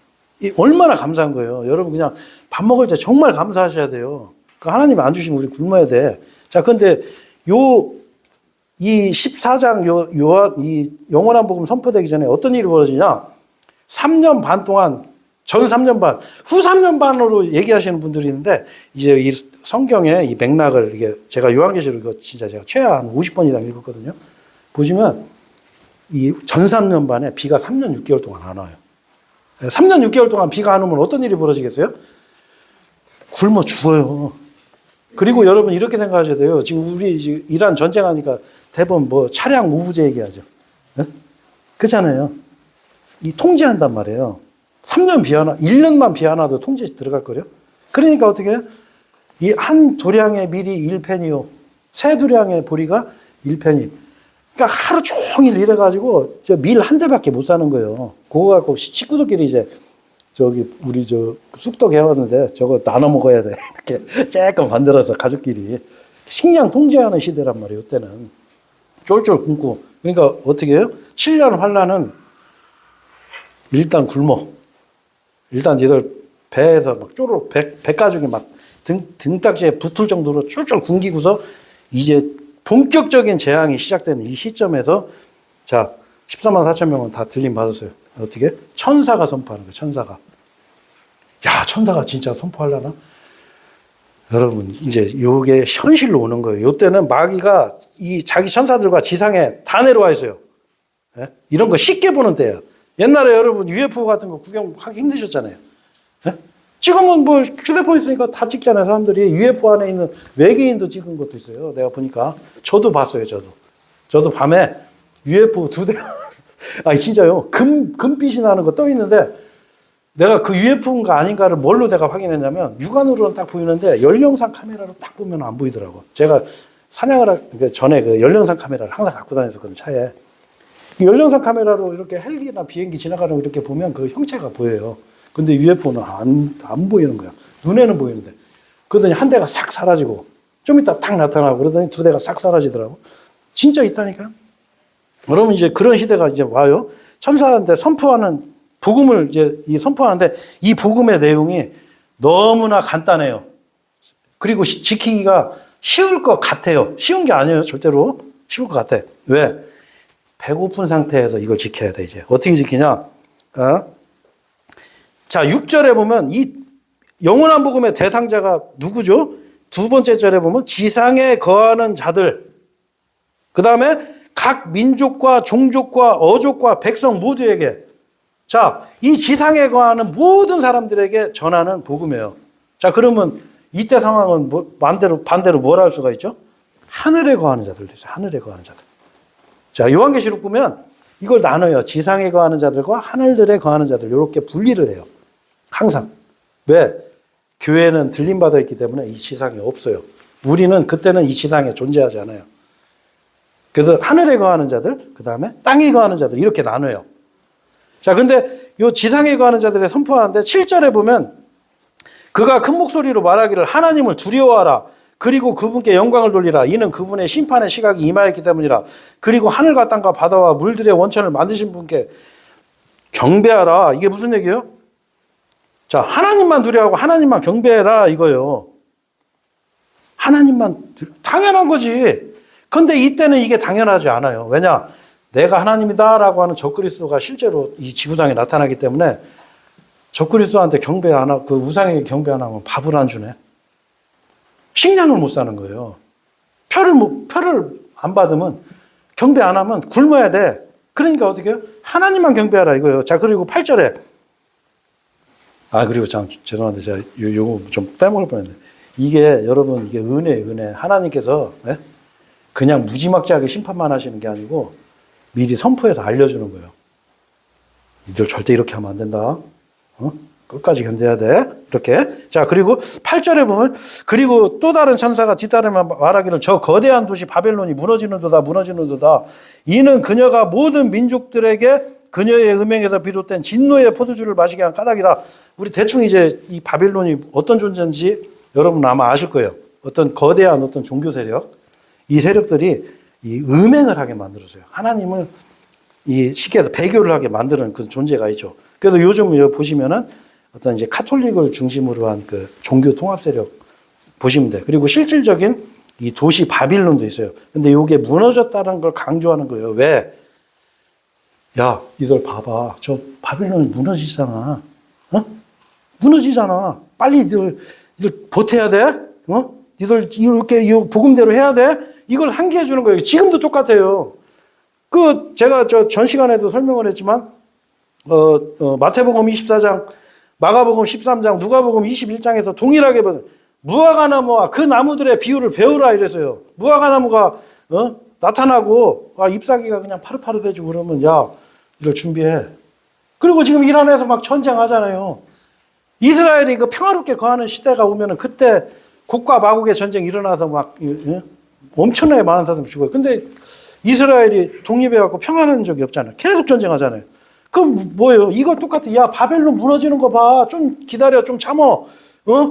A: 얼마나 감사한 거예요. 여러분 그냥 밥 먹을 때 정말 감사하셔야 돼요. 그 하나님이 안 주시면 우리 굶어야 돼. 자, 근데 이 14장 이 영원한 복음 선포되기 전에 어떤 일이 벌어지냐? 3년 반 동안 전 3년 반, 후 3년 반으로 얘기하시는 분들이 있는데 이제 이 성경의 이 맥락을 이게 제가 요한계시록 이거 진짜 제가 최하 한 50번 이상 읽었거든요. 보시면 이 전 3년 반에 비가 3년 6개월 동안 안 와요. 3년 6개월 동안 비가 안 오면 어떤 일이 벌어지겠어요? 굶어 죽어요. 그리고 여러분 이렇게 생각하셔야 돼요. 지금 우리 이란 전쟁하니까 대부분 차량 우부제 얘기하죠. 네? 그렇잖아요. 이 통제한단 말이에요. 3년 비 하나, 1년만 비 하나도 통제 들어갈 거요. 그러니까 어떻게 해요? 이 한 도량의 밀이 1페니요. 세 도량의 보리가 1페니. 그러니까 하루 종일 일해가지고 밀 한 대밖에 못 사는 거예요. 그거 갖고 식구들끼리 이제 우리 쑥떡 해왔는데 저거 나눠 먹어야 돼. 이렇게 쬐끔 만들어서 가족끼리. 식량 통제하는 시대란 말이에요. 이때는. 쫄쫄 굶고. 그러니까 어떻게 해요? 7년 환란은 일단 굶어. 일단 얘들 배에서 쪼르륵 배가죽이 등딱지에 붙을 정도로 쫄쫄 굶기고서 이제 본격적인 재앙이 시작되는 이 시점에서 자 14만 4천 명은 다 들림 받았어요. 어떻게? 천사가 선포하는 거예요. 천사가. 야, 천사가 진짜 선포하려나? 여러분 이제 요게 현실로 오는 거예요. 요때는 마귀가 이 자기 천사들과 지상에 다 내려와 있어요. 예? 이런 거 쉽게 보는 때야. 옛날에 여러분 UFO 같은 거 구경하기 힘드셨잖아요. 예? 지금은 휴대폰 있으니까 다 찍잖아요. 사람들이 UFO 안에 있는 외계인도 찍은 것도 있어요. 내가 보니까 저도 봤어요. 저도 밤에 UFO 2대 아니 진짜요. 금빛이 나는 거 떠 있는데 내가 그 UFO인가 아닌가를 뭘로 내가 확인했냐면 육안으로는 딱 보이는데 열영상 카메라로 딱 보면 안 보이더라고. 제가 사냥을 전에 그 열영상 카메라를 항상 갖고 다녔었거든요. 차에. 열영상 카메라로 이렇게 헬기나 비행기 지나가는 거 이렇게 보면 그 형체가 보여요. 근데 UFO는 안 보이는 거야. 눈에는 보이는데. 그러더니 한 대가 싹 사라지고, 좀 이따 탁 나타나고, 그러더니 두 대가 싹 사라지더라고. 진짜 있다니까. 그러면 이제 그런 시대가 이제 와요. 천사한테 선포하는, 복음을 이제 선포하는데, 이 복음의 내용이 너무나 간단해요. 그리고 지키기가 쉬울 것 같아요. 쉬운 게 아니에요. 절대로. 쉬울 것 같아. 왜? 배고픈 상태에서 이걸 지켜야 돼, 이제. 어떻게 지키냐? 자, 6절에 보면 이 영원한 복음의 대상자가 누구죠? 두 번째 절에 보면 지상에 거하는 자들. 그 다음에 각 민족과 종족과 어족과 백성 모두에게. 자, 이 지상에 거하는 모든 사람들에게 전하는 복음이에요. 자, 그러면 이때 상황은 반대로 뭘 할 수가 있죠? 하늘에 거하는 자들도 있어요. 하늘에 거하는 자들. 자, 요한계시록 보면 이걸 나눠요. 지상에 거하는 자들과 하늘들에 거하는 자들. 이렇게 분리를 해요. 항상. 왜? 교회는 들림받아 있기 때문에 이 지상에 없어요. 우리는 그때는 이 지상에 존재하지 않아요. 그래서 하늘에 거하는 자들, 그 다음에 땅에 거하는 자들 이렇게 나눠요. 자, 근데 요 지상에 거하는 자들에 선포하는데 7절에 보면 그가 큰 목소리로 말하기를 하나님을 두려워하라. 그리고 그분께 영광을 돌리라. 이는 그분의 심판의 시각이 임하였기 때문이라. 그리고 하늘과 땅과 바다와 물들의 원천을 만드신 분께 경배하라. 이게 무슨 얘기예요? 자, 하나님만 두려워하고 하나님만 경배해라 이거예요. 하나님만 당연한 거지. 근데 이때는 이게 당연하지 않아요. 왜냐? 내가 하나님이다라고 하는 적그리스도가 실제로 이 지구상에 나타나기 때문에 적그리스도한테 경배 안 하고 그 우상에게 경배 안 하면 밥을 안 주네. 식량을 못 사는 거예요. 표를 안 받으면 경배 안 하면 굶어야 돼. 그러니까 어떻게 해요? 하나님만 경배하라 이거예요. 자, 그리고 8절에 그리고 참 죄송한데 제가 요거 좀 빼먹을 뻔했는데 이게 여러분 이게 은혜 하나님께서 그냥 무지막지하게 심판만 하시는 게 아니고 미리 선포해서 알려주는 거예요. 이들 절대 이렇게 하면 안 된다. 끝까지 견뎌야 돼. 이렇게. 자, 그리고 8절에 보면 그리고 또 다른 천사가 뒤따르며 말하기를 저 거대한 도시 바벨론이 무너지는도다. 이는 그녀가 모든 민족들에게 그녀의 음행에서 비롯된 진노의 포도주를 마시게 한 까닭이다. 우리 대충 이제 이 바벨론이 어떤 존재인지 여러분 아마 아실 거예요. 어떤 거대한 어떤 종교 세력. 이 세력들이 이 음행을 하게 만들었어요. 하나님을 이 쉽게 배교를 하게 만드는 그 존재가 있죠. 그래서 요즘 보시면은 어떤 이제 카톨릭을 중심으로 한 그 종교 통합 세력 보시면 돼요. 그리고 실질적인 이 도시 바빌론도 있어요. 근데 이게 무너졌다는 걸 강조하는 거예요. 왜? 야, 니들 봐봐. 저 바빌론이 무너지잖아. 무너지잖아. 빨리 니들 보태야 돼. 니들 이렇게 이 복음대로 해야 돼. 이걸 상기해 주는 거예요. 지금도 똑같아요. 제가 전 시간에도 설명을 했지만, 마태복음 24장, 마가복음 13장, 누가복음 21장에서 동일하게 무화과나무와 그 나무들의 비유를 배우라 이랬어요. 무화과나무가, 나타나고, 잎사귀가 그냥 파릇파릇해지고 그러면, 야, 이걸 준비해. 그리고 지금 이란에서 막 전쟁하잖아요. 이스라엘이 그 평화롭게 거하는 시대가 오면은 그때 곡과 마곡의 전쟁이 일어나서 막, 엄청나게 많은 사람들이 죽어요. 근데 이스라엘이 독립해갖고 평안한 적이 없잖아요. 계속 전쟁하잖아요. 그럼 뭐예요? 이거 똑같아. 야, 바벨론 무너지는 거 봐. 좀 기다려. 좀 참어.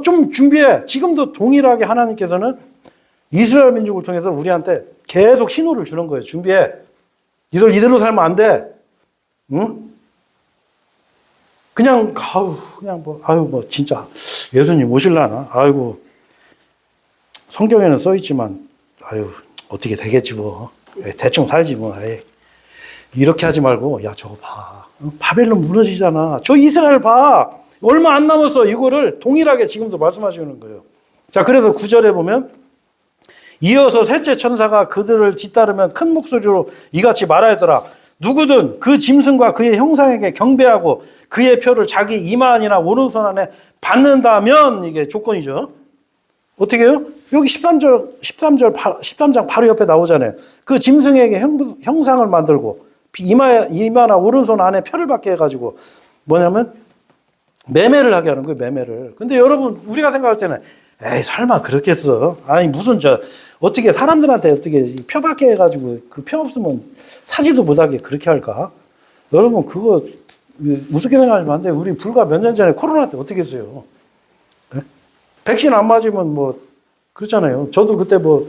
A: 좀 준비해. 지금도 동일하게 하나님께서는 이스라엘 민족을 통해서 우리한테 계속 신호를 주는 거예요. 준비해. 니들 이대로 살면 안 돼. 응? 그냥 진짜 예수님 오실라나? 아이고. 성경에는 써있지만, 어떻게 되겠지 뭐. 대충 살지 뭐. 이렇게 하지 말고, 야, 저거 봐. 바벨론 무너지잖아. 저 이스라엘 봐. 얼마 안 남았어. 이거를 동일하게 지금도 말씀하시는 거예요. 자, 그래서 9절에 보면, 이어서 셋째 천사가 그들을 뒤따르면 큰 목소리로 이같이 말하였더라. 누구든 그 짐승과 그의 형상에게 경배하고 그의 표를 자기 이마 안이나 오른손 안에 받는다면, 이게 조건이죠. 어떻게 해요? 여기 13장 바로 옆에 나오잖아요. 그 짐승에게 형상을 만들고 이마나 오른손 안에 표를 받게 해가지고 뭐냐면 매매를 하게 하는 거예요, 매매를. 근데 여러분, 우리가 생각할 때는, 에이, 설마 그렇겠어. 아니, 무슨 어떻게 사람들한테 어떻게 표밖에 해가지고 그 표 없으면 사지도 못하게 그렇게 할까? 여러분, 그거 우습게 생각하시면 안 돼요. 우리 불과 몇 년 전에 코로나 때 어떻게 했어요? 네? 백신 안 맞으면 뭐, 그렇잖아요. 저도 그때 뭐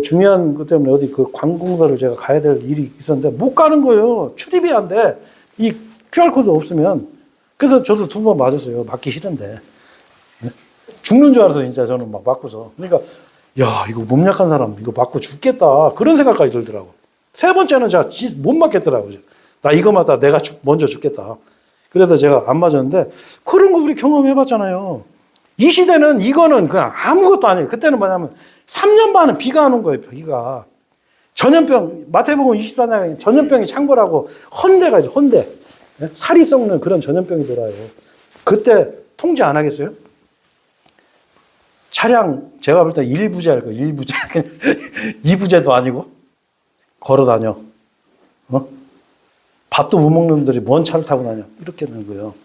A: 중요한 것 때문에 어디 그 관공서를 제가 가야 될 일이 있었는데 못 가는 거예요. 출입이 안 돼. 이 QR코드 없으면. 그래서 저도 2번 맞았어요. 맞기 싫은데. 네? 죽는 줄 알았어요. 진짜 저는 막 맞고서. 그러니까, 야, 이거 몸 약한 사람, 이거 맞고 죽겠다. 그런 생각까지 들더라고. 3번째는 제가 못 맞겠더라고요. 나 이거 맞다. 내가 먼저 죽겠다. 그래서 제가 안 맞았는데, 그런 거 우리 경험해봤잖아요. 이 시대는 이거는 그냥 아무것도 아니에요. 그때는 뭐냐면, 3년 반은 비가 안 온 거예요, 비가. 전염병, 마태복음 24장에 전염병이 창궐하고, 헌대가 이제 헌대. 살이 썩는 그런 전염병이 돌아요. 그때 통제 안 하겠어요? 차량, 제가 볼 때 1부제 할 거예요. 1부제. 2부제도 아니고, 걸어 다녀. 밥도 못 먹는 놈들이 뭔 차를 타고 다녀. 이렇게 되는 거예요.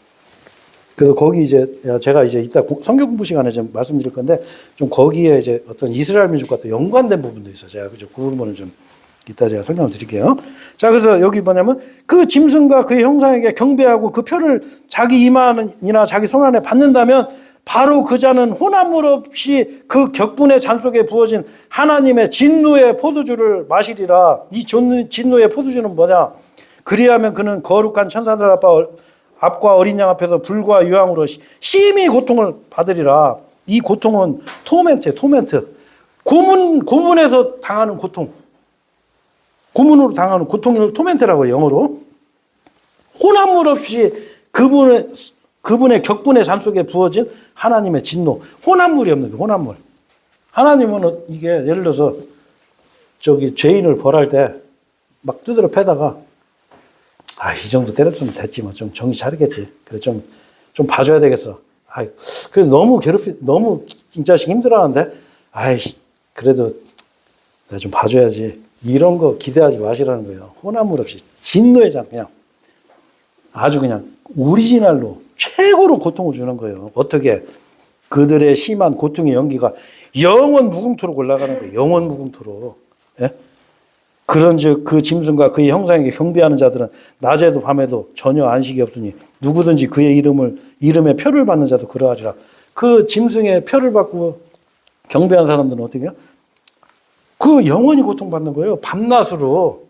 A: 그래서 거기 이제, 제가 이제 이따 성경 공부 시간에 좀 말씀드릴 건데, 좀 거기에 이제 어떤 이스라엘 민족과 또 연관된 부분도 있어요. 제가 그 부분을 좀 이따 제가 설명을 드릴게요. 자, 그래서 여기 뭐냐면 그 짐승과 그 형상에게 경배하고 그 표를 자기 이마이나 자기 손 안에 받는다면 바로 그 자는 혼합물 없이 그 격분의 잔 속에 부어진 하나님의 진노의 포도주를 마시리라. 이 진노의 포도주는 뭐냐? 그리하면 그는 거룩한 천사들 앞과 어린 양 앞에서 불과 유황으로 심히 고통을 받으리라. 이 고통은 토멘트예요. 토멘트. 고문에서 당하는 고통. 고문으로 당하는 고통을 토멘트라고 해요, 영어로. 혼합물 없이 그분의 격분의 잔 속에 부어진 하나님의 진노. 혼합물이 없는 거예요, 혼합물. 하나님은 이게 예를 들어서 죄인을 벌할 때 막 두드려 패다가 이 정도 때렸으면 됐지, 뭐 좀 정신 차리겠지. 그래, 좀 봐줘야 되겠어. 그래서 너무 이 자식 힘들어하는데, 그래도 내가 좀 봐줘야지. 이런 거 기대하지 마시라는 거예요. 혼합물 없이. 진노의 잔, 그냥. 아주 그냥 오리지널로 최고로 고통을 주는 거예요. 어떻게? 그들의 심한 고통의 연기가 영원 무궁토록 올라가는 거예요. 영원 무궁토록. 예? 그런즉 그 짐승과 그의 형상에게 경배하는 자들은 낮에도 밤에도 전혀 안식이 없으니 누구든지 그의 이름에 표를 받는 자도 그러하리라. 그 짐승의 표를 받고 경배하는 사람들은 어떻게 해요? 그 영원히 고통받는 거예요. 밤낮으로.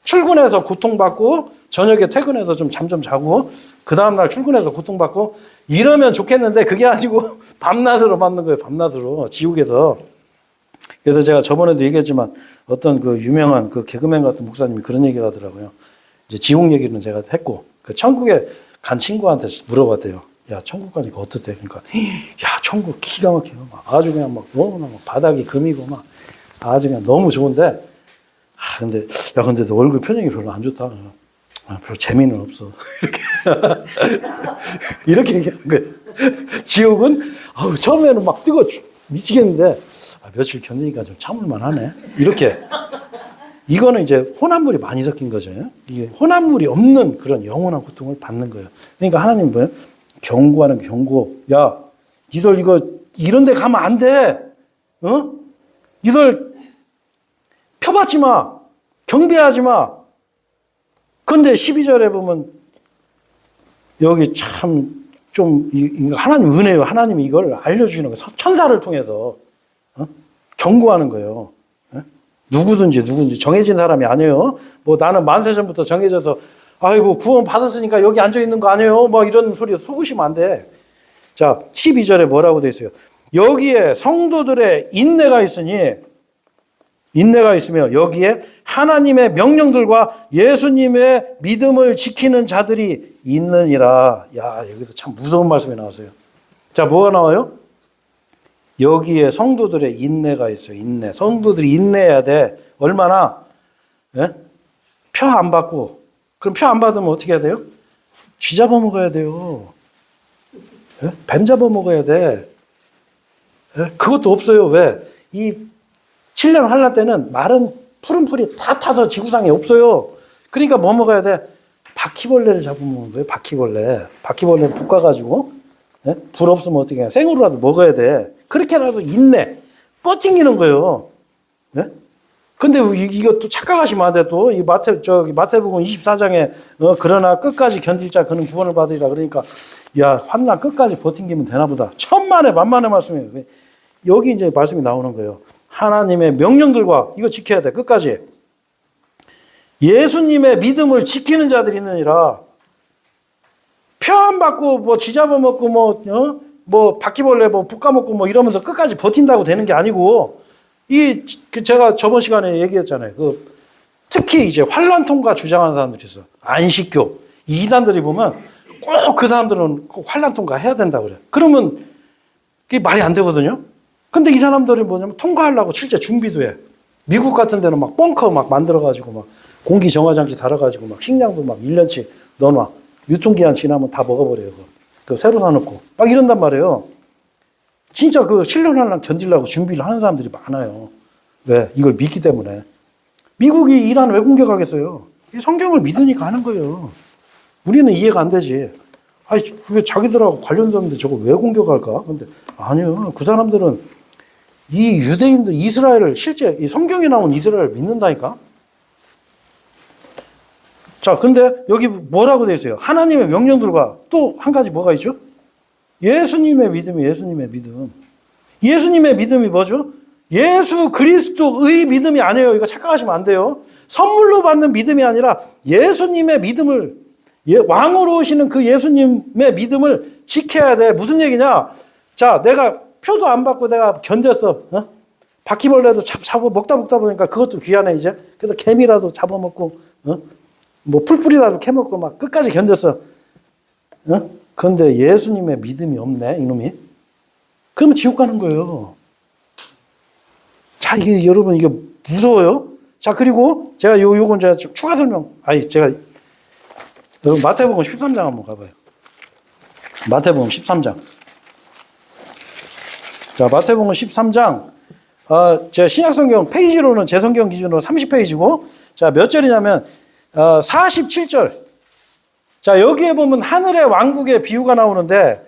A: 출근해서 고통받고 저녁에 퇴근해서 좀 잠 좀 자고 그 다음날 출근해서 고통받고 이러면 좋겠는데 그게 아니고 밤낮으로 받는 거예요. 밤낮으로. 지옥에서. 그래서 제가 저번에도 얘기했지만 어떤 그 유명한 그 개그맨 같은 목사님이 그런 얘기를 하더라고요. 이제 지옥 얘기는 제가 했고 그 천국에 간 친구한테 물어봤대요. 야, 천국 가니까 어떻대? 그러니까 야, 천국 기가 막히고 막 아주 그냥 막 바닥이 금이고 막 아주 그냥 너무 좋은데 근데 너 얼굴 표정이 별로 안 좋다. 별로 재미는 없어. 이렇게 얘기하는 거예요. 지옥은 처음에는 막 뜨거 미치겠는데 며칠 견디니까 좀 참을만 하네. 이렇게. 이거는 이제 혼합물이 많이 섞인 거죠. 이게 혼합물이 없는 그런 영원한 고통을 받는 거예요. 그러니까 하나님 뭐예요? 경고하는 경고. 야, 니들 이거 이런 데 가면 안 돼. 니들 펴받지 마. 경배하지 마. 근데 12절에 보면 여기 참 좀 하나님 은혜예요. 하나님이 이걸 알려주시는 거예요. 천사를 통해서 경고하는 거예요. 누구든지 정해진 사람이 아니에요. 뭐 나는 만세전부터 정해져서 아이고 구원 받았으니까 여기 앉아 있는 거 아니에요. 뭐 이런 소리에 속으시면 안 돼. 자, 12절에 뭐라고 돼 있어요? 여기에 성도들의 인내가 있으며 여기에 하나님의 명령들과 예수님의 믿음을 지키는 자들이 있느니라. 야, 여기서 참 무서운 말씀이 나왔어요. 자, 뭐가 나와요? 여기에 성도들의 인내가 있어요. 인내. 성도들이 인내해야 돼. 얼마나? 예? 표 안 받고. 그럼 표 안 받으면 어떻게 해야 돼요? 쥐 잡아먹어야 돼요. 예? 뱀 잡아먹어야 돼. 예? 그것도 없어요. 왜? 이 7년 환란 때는 마른 푸른 풀이 다 타서 지구상에 없어요. 그러니까 뭐 먹어야 돼? 바퀴벌레를 잡아먹는 거예요. 바퀴벌레. 바퀴벌레는 볶아가지고 예? 불 없으면 어떻게 해? 생으로라도 먹어야 돼. 그렇게라도 인내, 버팅기는 거예요. 예? 근데 이것도 착각하시면 안 돼. 또 이 마태복음 24장에 그러나 끝까지 견딜 자 그는 구원을 받으리라. 그러니까 야, 환난 끝까지 버팅기면 되나 보다. 천만에 만만의 말씀이에요. 여기 이제 말씀이 나오는 거예요. 하나님의 명령들과 이거 지켜야 돼. 끝까지. 예수님의 믿음을 지키는 자들이 있느니라. 표 안 받고 뭐 쥐잡아 먹고 뭐 바퀴벌레 뭐 볶아먹고 뭐 이러면서 끝까지 버틴다고 되는 게 아니고 제가 저번 시간에 얘기했잖아요. 특히 이제 환란통과 주장하는 사람들이 있어. 안식교 이단들이 보면 꼭 그 사람들은 꼭 환란통과 해야 된다고 그래. 그러면 그게 말이 안 되거든요. 근데 이 사람들이 뭐냐면 통과하려고 실제 준비도 해. 미국 같은 데는 막 벙커 막 만들어가지고 막 공기 정화장치 달아가지고 막 식량도 막 1년치 넣어놔. 유통기한 지나면 다 먹어버려요. 그 새로 사놓고 막 이런단 말이에요. 진짜 그 신령한랑 견디려고 준비를 하는 사람들이 많아요. 왜? 이걸 믿기 때문에. 미국이 이란 왜 공격하겠어요? 이 성경을 믿으니까 하는 거예요. 우리는 이해가 안 되지. 아니, 왜 자기들하고 관련됐는데 저걸 왜 공격할까? 근데 아니요. 그 사람들은 이 유대인들, 이스라엘을 실제 이 성경에 나온 이스라엘을 믿는다니까? 자, 근데 여기 뭐라고 되어 있어요? 하나님의 명령들과 또 한 가지 뭐가 있죠? 예수님의 믿음이 예수님의 믿음. 예수님의 믿음이 뭐죠? 예수 그리스도의 믿음이 아니에요. 이거 착각하시면 안 돼요. 선물로 받는 믿음이 아니라 예수님의 믿음을, 왕으로 오시는 그 예수님의 믿음을 지켜야 돼. 무슨 얘기냐? 자, 내가 표도 안 받고 내가 견뎠어. 바퀴벌레도 잡아 먹다 보니까 그것도 귀하네, 이제. 그래서 개미라도 잡아먹고, 뭐 풀뿌리라도 캐먹고 막 끝까지 견뎠어. 그런데 예수님의 믿음이 없네, 이놈이. 그러면 지옥 가는 거예요. 자, 이게 여러분, 이게 무서워요. 자, 그리고 제가 요건 제가 추가 설명, 제가, 여러분, 마태복음 13장 한번 가봐요. 마태복음 13장. 자, 마태복음 13장. 제가 신약성경 페이지로는 제 성경 기준으로 30페이지고, 자, 몇 절이냐면, 47절. 자, 여기에 보면 하늘의 왕국의 비유가 나오는데,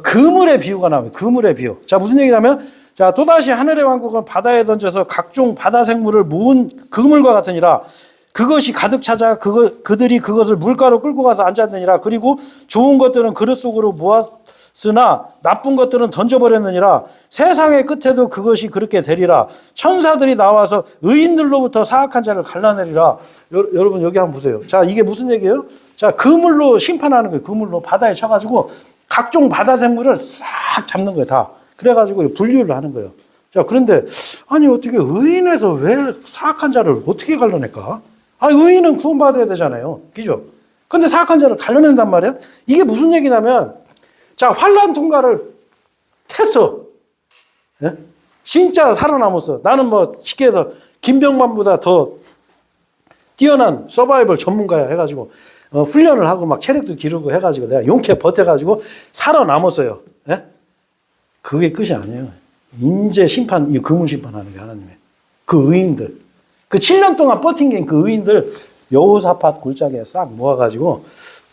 A: 그물의 비유가 나와요. 그물의 비유. 자, 무슨 얘기냐면, 자, 또다시 하늘의 왕국은 바다에 던져서 각종 바다 생물을 모은 그물과 같으니라. 그것이 가득 찾아 그들이 그것을 물가로 끌고 가서 앉았느니라. 그리고 좋은 것들은 그릇 속으로 모았으나 나쁜 것들은 던져버렸느니라. 세상의 끝에도 그것이 그렇게 되리라. 천사들이 나와서 의인들로부터 사악한 자를 갈라내리라. 여러분 여기 한번 보세요. 자, 이게 무슨 얘기예요? 자, 그물로 심판하는 거예요. 그물로 바다에 쳐가지고 각종 바다 생물을 싹 잡는 거예요. 다. 그래가지고 분류를 하는 거예요. 자, 그런데 아니 어떻게 의인에서 왜 사악한 자를 어떻게 갈라낼까? 의인은 구원받아야 되잖아요. 그죠? 근데 사악한 자를 갈라낸단 말이야? 이게 무슨 얘기냐면, 자, 환란 통과를 했어. 예? 진짜 살아남았어. 나는 뭐 쉽게 해서 김병만보다 더 뛰어난 서바이벌 전문가야 해가지고 훈련을 하고 막 체력도 기르고 해가지고 내가 용케 버텨가지고 살아남았어요. 예? 그게 끝이 아니에요. 인재 심판, 이 그물 심판하는 게 하나님의 그 의인들. 그 7년 동안 버틴 그 의인들 여호사밧 골짜기에 싹 모아가지고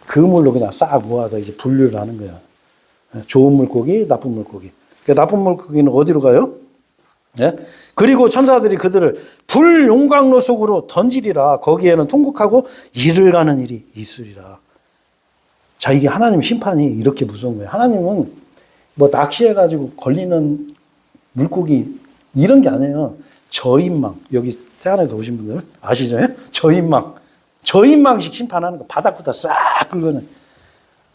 A: 그물로 그냥 싹 모아서 이제 분류를 하는 거야. 좋은 물고기, 나쁜 물고기. 그 나쁜 물고기는 어디로 가요? 예? 그리고 천사들이 그들을 불 용광로 속으로 던지리라. 거기에는 통곡하고 이를 가는 일이 있으리라. 자, 이게 하나님 심판이 이렇게 무서운 거예요. 하나님은 뭐 낚시해가지고 걸리는 물고기 이런 게 아니에요. 저인망. 여기 태안에서 오신 분들 아시죠? 저인망식 심판하는 거. 바닥부터 싹 긁어내.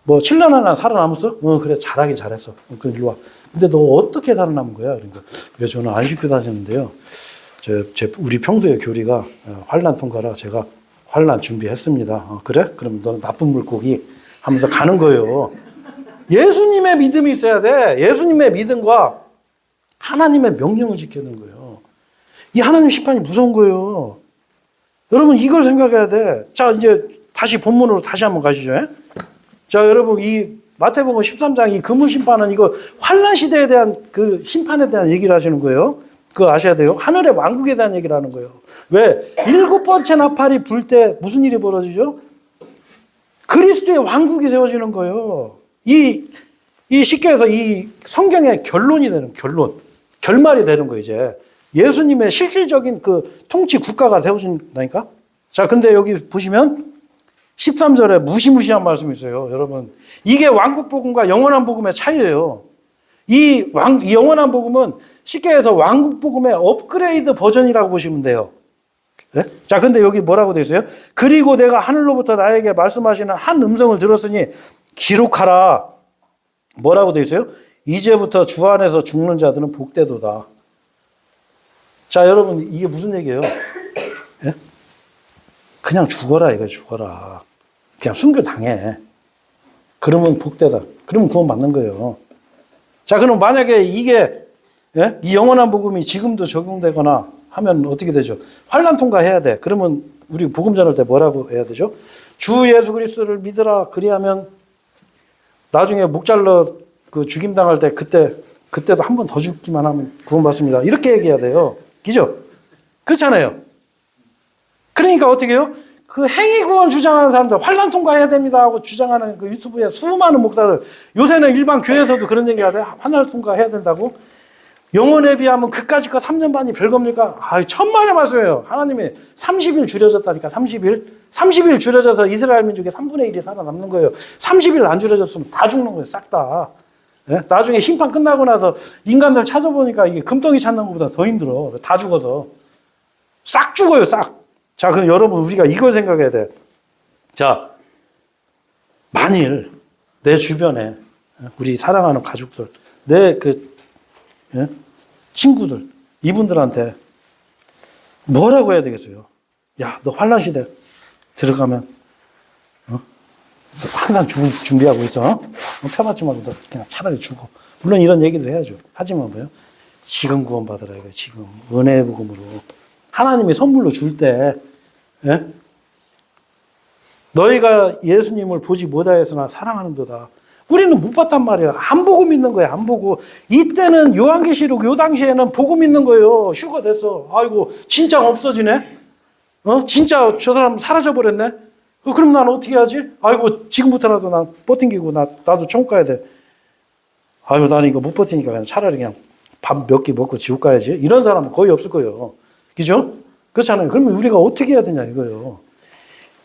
A: 뭐 7년 하나 살아남았어? 그래, 잘하긴 잘했어. 그래, 일로 와. 근데 너 어떻게 살아남은 거야? 그러니까 왜 저는 안식교 다녔는데요. 우리 평소에 교리가 환란 통과라 제가 환란 준비했습니다. 그래? 그럼 너 나쁜 물고기 하면서 가는 거예요. 예수님의 믿음이 있어야 돼. 예수님의 믿음과 하나님의 명령을 지켜야 되는 거예요. 이 하나님 심판이 무서운 거예요. 여러분 이걸 생각해야 돼. 자, 이제 다시 본문으로 다시 한번 가시죠. 자, 여러분 이 마태복음 13장 이 금물 심판은 이거 환란 시대에 대한 그 심판에 대한 얘기를 하시는 거예요. 그거 아셔야 돼요. 하늘의 왕국에 대한 얘기를 하는 거예요. 왜? 7번째 나팔이 불 때 무슨 일이 벌어지죠? 그리스도의 왕국이 세워지는 거예요. 이 이 쉽게 해서 이 성경의 결론이 되는 결말이 되는 거예요, 이제. 예수님의 실질적인 그 통치 국가가 세워진다니까? 자, 근데 여기 보시면 13절에 무시무시한 말씀이 있어요, 여러분. 이게 왕국 복음과 영원한 복음의 차이예요. 이 영원한 복음은 쉽게 해서 왕국 복음의 업그레이드 버전이라고 보시면 돼요. 네? 자, 근데 여기 뭐라고 되어 있어요? 그리고 내가 하늘로부터 나에게 말씀하시는 한 음성을 들었으니 기록하라. 뭐라고 되어 있어요? 이제부터 주 안에서 죽는 자들은 복되도다. 자, 여러분, 이게 무슨 얘기예요? 네? 그냥 죽어라, 이거 죽어라. 그냥 순교 당해. 그러면 복되다. 그러면 구원 받는 거예요. 자, 그럼 만약에 이게, 예? 이 영원한 복음이 지금도 적용되거나 하면 어떻게 되죠? 환난 통과해야 돼. 그러면 우리 복음 전할 때 뭐라고 해야 되죠? 주 예수 그리스도를 믿으라. 그리하면 나중에 목 잘라 그 죽임 당할 때 그때도 한 번 더 죽기만 하면 구원받습니다. 이렇게 얘기해야 돼요. 그죠? 그렇잖아요. 그러니까 어떻게 해요? 그 행위 구원 주장하는 사람들 환난 통과해야 됩니다 하고 주장하는 그 유튜브에 수많은 목사들, 요새는 일반 교회에서도 그런 얘기 하대. 환난 통과해야 된다고. 영혼에 비하면 그까짓 거 3년 반이 별겁니까? 천만의 말씀이에요. 하나님이 30일 줄여졌다니까. 30일 줄여져서 이스라엘 민족의 3분의 1이 살아남는 거예요. 30일 안 줄여졌으면 다 죽는 거예요. 싹 다. 예? 나중에 심판 끝나고 나서 인간들 찾아보니까 이게 금덩이 찾는 것보다 더 힘들어. 다 죽어서. 싹 죽어요. 싹. 자, 그럼 여러분 우리가 이걸 생각해야 돼. 자, 만일 내 주변에 우리 사랑하는 가족들, 내 예? 친구들, 이분들한테 뭐라고 해야 되겠어요? 야, 너 환난 시대 들어가면 너 항상 죽을 준비하고 있어. 펴맞지 말고 너 그냥 차라리 죽어. 물론 이런 얘기도 해야죠. 하지만 뭐요? 지금 구원받으라 이거예요. 지금 은혜의 복음으로 하나님이 선물로 줄 때, 예? 너희가 예수님을 보지 못하였으나 사랑하는도다. 우리는 못 봤단 말이에요. 안 보고 믿는 거예요. 안 보고. 이때는 요한계시록 요 당시에는 보고 믿는 거예요. 휴가 됐어. 아이고 진짜 없어지네. 진짜 저 사람 사라져 버렸네. 그럼 난 어떻게 하지? 아이고 지금부터라도 난 버팅기고 나도 천국 가야 돼. 아이고 나는 이거 못 버티니까 그냥 차라리 그냥 밥 몇 개 먹고 지옥 가야지. 이런 사람은 거의 없을 거예요. 그죠? 그렇잖아요. 그러면 우리가 어떻게 해야 되냐 이거예요.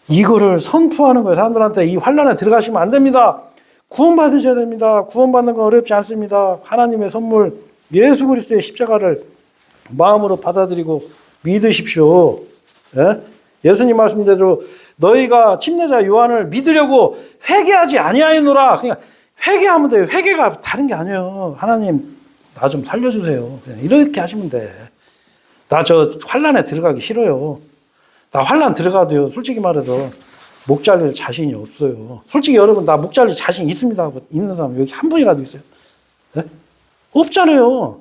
A: 이거를 선포하는 거예요. 사람들한테 이 환난에 들어가시면 안 됩니다. 구원받으셔야 됩니다. 구원받는 건 어렵지 않습니다. 하나님의 선물 예수 그리스도의 십자가를 마음으로 받아들이고 믿으십시오. 예? 예수님 말씀대로 너희가 침례자 요한을 믿으려고 회개하지 아니하였노라. 그냥 회개하면 돼요. 회개가 다른 게 아니에요. 하나님 나 좀 살려주세요. 그냥 이렇게 하시면 돼. 나 저 환난에 들어가기 싫어요. 나 환난 들어가도요. 솔직히 말해서 목 잘릴 자신이 없어요. 솔직히 여러분 나 목 잘릴 자신 있습니다 하고 있는 사람 여기 한 분이라도 있어요? 네? 없잖아요.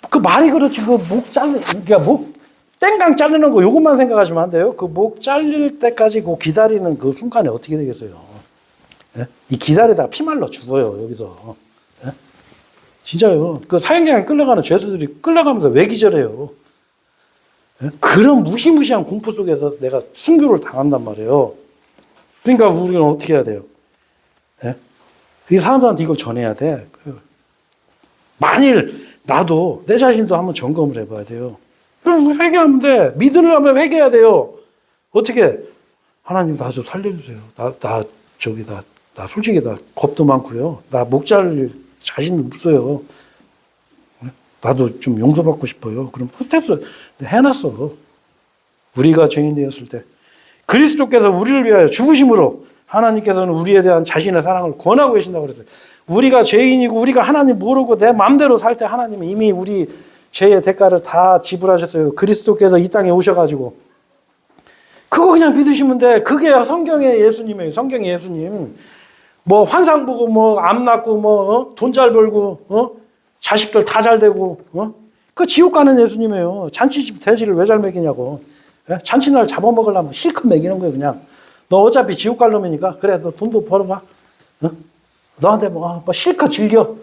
A: 그 말이 그렇지 그 목 잘리 그러니까 목 땡강 자르는 거 요것만 생각하시면 안 돼요. 그 목 잘릴 때까지 그 기다리는 그 순간에 어떻게 되겠어요? 네? 이 기다리다가 피말라 죽어요 여기서. 네? 진짜요. 그 사형장에 끌려가는 죄수들이 끌려가면서 왜 기절해요? 그런 무시무시한 공포 속에서 내가 순교를 당한단 말이에요. 그러니까 우리는 어떻게 해야 돼요? 이 사람들한테 이걸 전해야 돼. 만일 나도 내 자신도 한번 점검을 해봐야 돼요. 그럼 회개하면 돼. 믿으려면 회개해야 돼요. 어떻게? 하나님 나 좀 살려주세요. 나 솔직히 나 겁도 많고요. 나 목 잘릴 자신도 없어요. 나도 좀 용서받고 싶어요. 그럼 됐어. 해놨어. 우리가 죄인 되었을 때 그리스도께서 우리를 위하여 죽으심으로 하나님께서는 우리에 대한 자신의 사랑을 권하고 계신다고 그랬어요. 우리가 죄인이고 우리가 하나님 모르고 내 마음대로 살 때 하나님이 이미 우리 죄의 대가를 다 지불하셨어요. 그리스도께서 이 땅에 오셔가지고 그거 그냥 믿으시면 돼. 그게 성경의 예수님이에요. 성경의 예수님. 뭐 환상 보고 뭐 암 낫고 뭐 돈 잘 벌고 자식들 다 잘 되고 그 지옥 가는 예수님이에요. 잔치집 돼지를 왜 잘 먹이냐고. 잔치날 잡아먹으려면 실컷 먹이는 거예요. 그냥 너 어차피 지옥 갈 놈이니까 그래 너 돈도 벌어봐. 너한테 뭐 실컷 즐겨.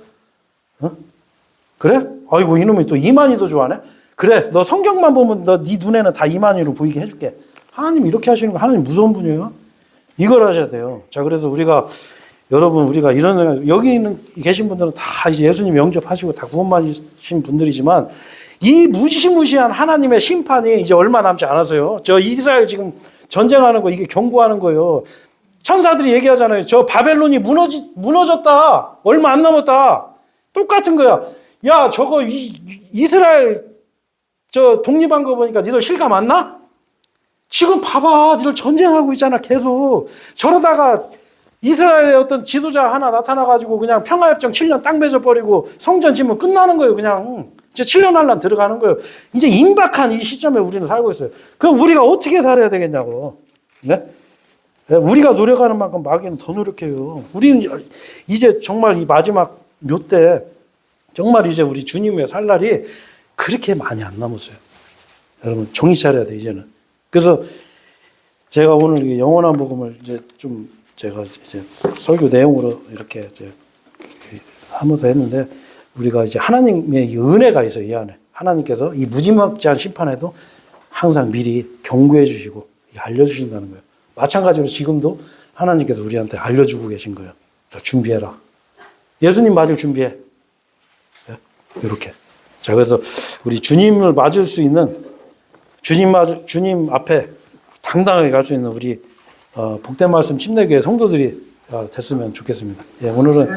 A: 그래? 아이고 이놈이 또 이만희도 좋아하네. 그래 너 성경만 보면 너 네 눈에는 다 이만희로 보이게 해줄게. 하나님 이렇게 하시는 거 하나님 무서운 분이에요. 이걸 하셔야 돼요. 자 그래서 우리가 여러분 우리가 이런 생각, 여기 있는 계신 분들은 다 이제 예수님 영접하시고 다 구원받으신 분들이지만 이 무시무시한 하나님의 심판이 이제 얼마 남지 않았어요. 저 이스라엘 지금 전쟁하는 거 이게 경고하는 거예요. 천사들이 얘기하잖아요. 저 바벨론이 무너졌다. 얼마 안 남았다. 똑같은 거야. 야, 저거 이스라엘 저 독립한 거 보니까 니들 실감 안 나? 지금 봐봐. 니들 전쟁하고 있잖아. 계속. 저러다가 이스라엘의 어떤 지도자 하나 나타나가지고 그냥 평화협정 7년 땅 뺏어버리고 성전 지면 끝나는 거예요. 그냥. 이제 7년 한란 들어가는 거예요. 이제 임박한 이 시점에 우리는 살고 있어요. 그럼 우리가 어떻게 살아야 되겠냐고. 네? 우리가 노력하는 만큼 마귀는 더 노력해요. 우리는 이제 정말 이 마지막 묘 때 정말 이제 우리 주님의 살 날이 그렇게 많이 안 남았어요. 여러분 정신 차려야 돼 이제는. 그래서 제가 오늘 영원한 복음을 이제 좀 제가 이제 설교 내용으로 이렇게 이제 하면서 했는데 우리가 이제 하나님의 이 은혜가 있어요. 이 안에 하나님께서 이 무지막지한 심판에도 항상 미리 경고해 주시고 알려주신다는 거예요. 마찬가지로 지금도 하나님께서 우리한테 알려주고 계신 거예요. 준비해라. 예수님 맞을 준비해. 이렇게. 자, 그래서 우리 주님을 맞을 수 있는 주님 앞에 당당하게 갈 수 있는 우리 복된 말씀 침례교회 성도들이 됐으면 좋겠습니다. 예, 오늘은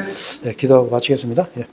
A: 기도하고 마치겠습니다. 예.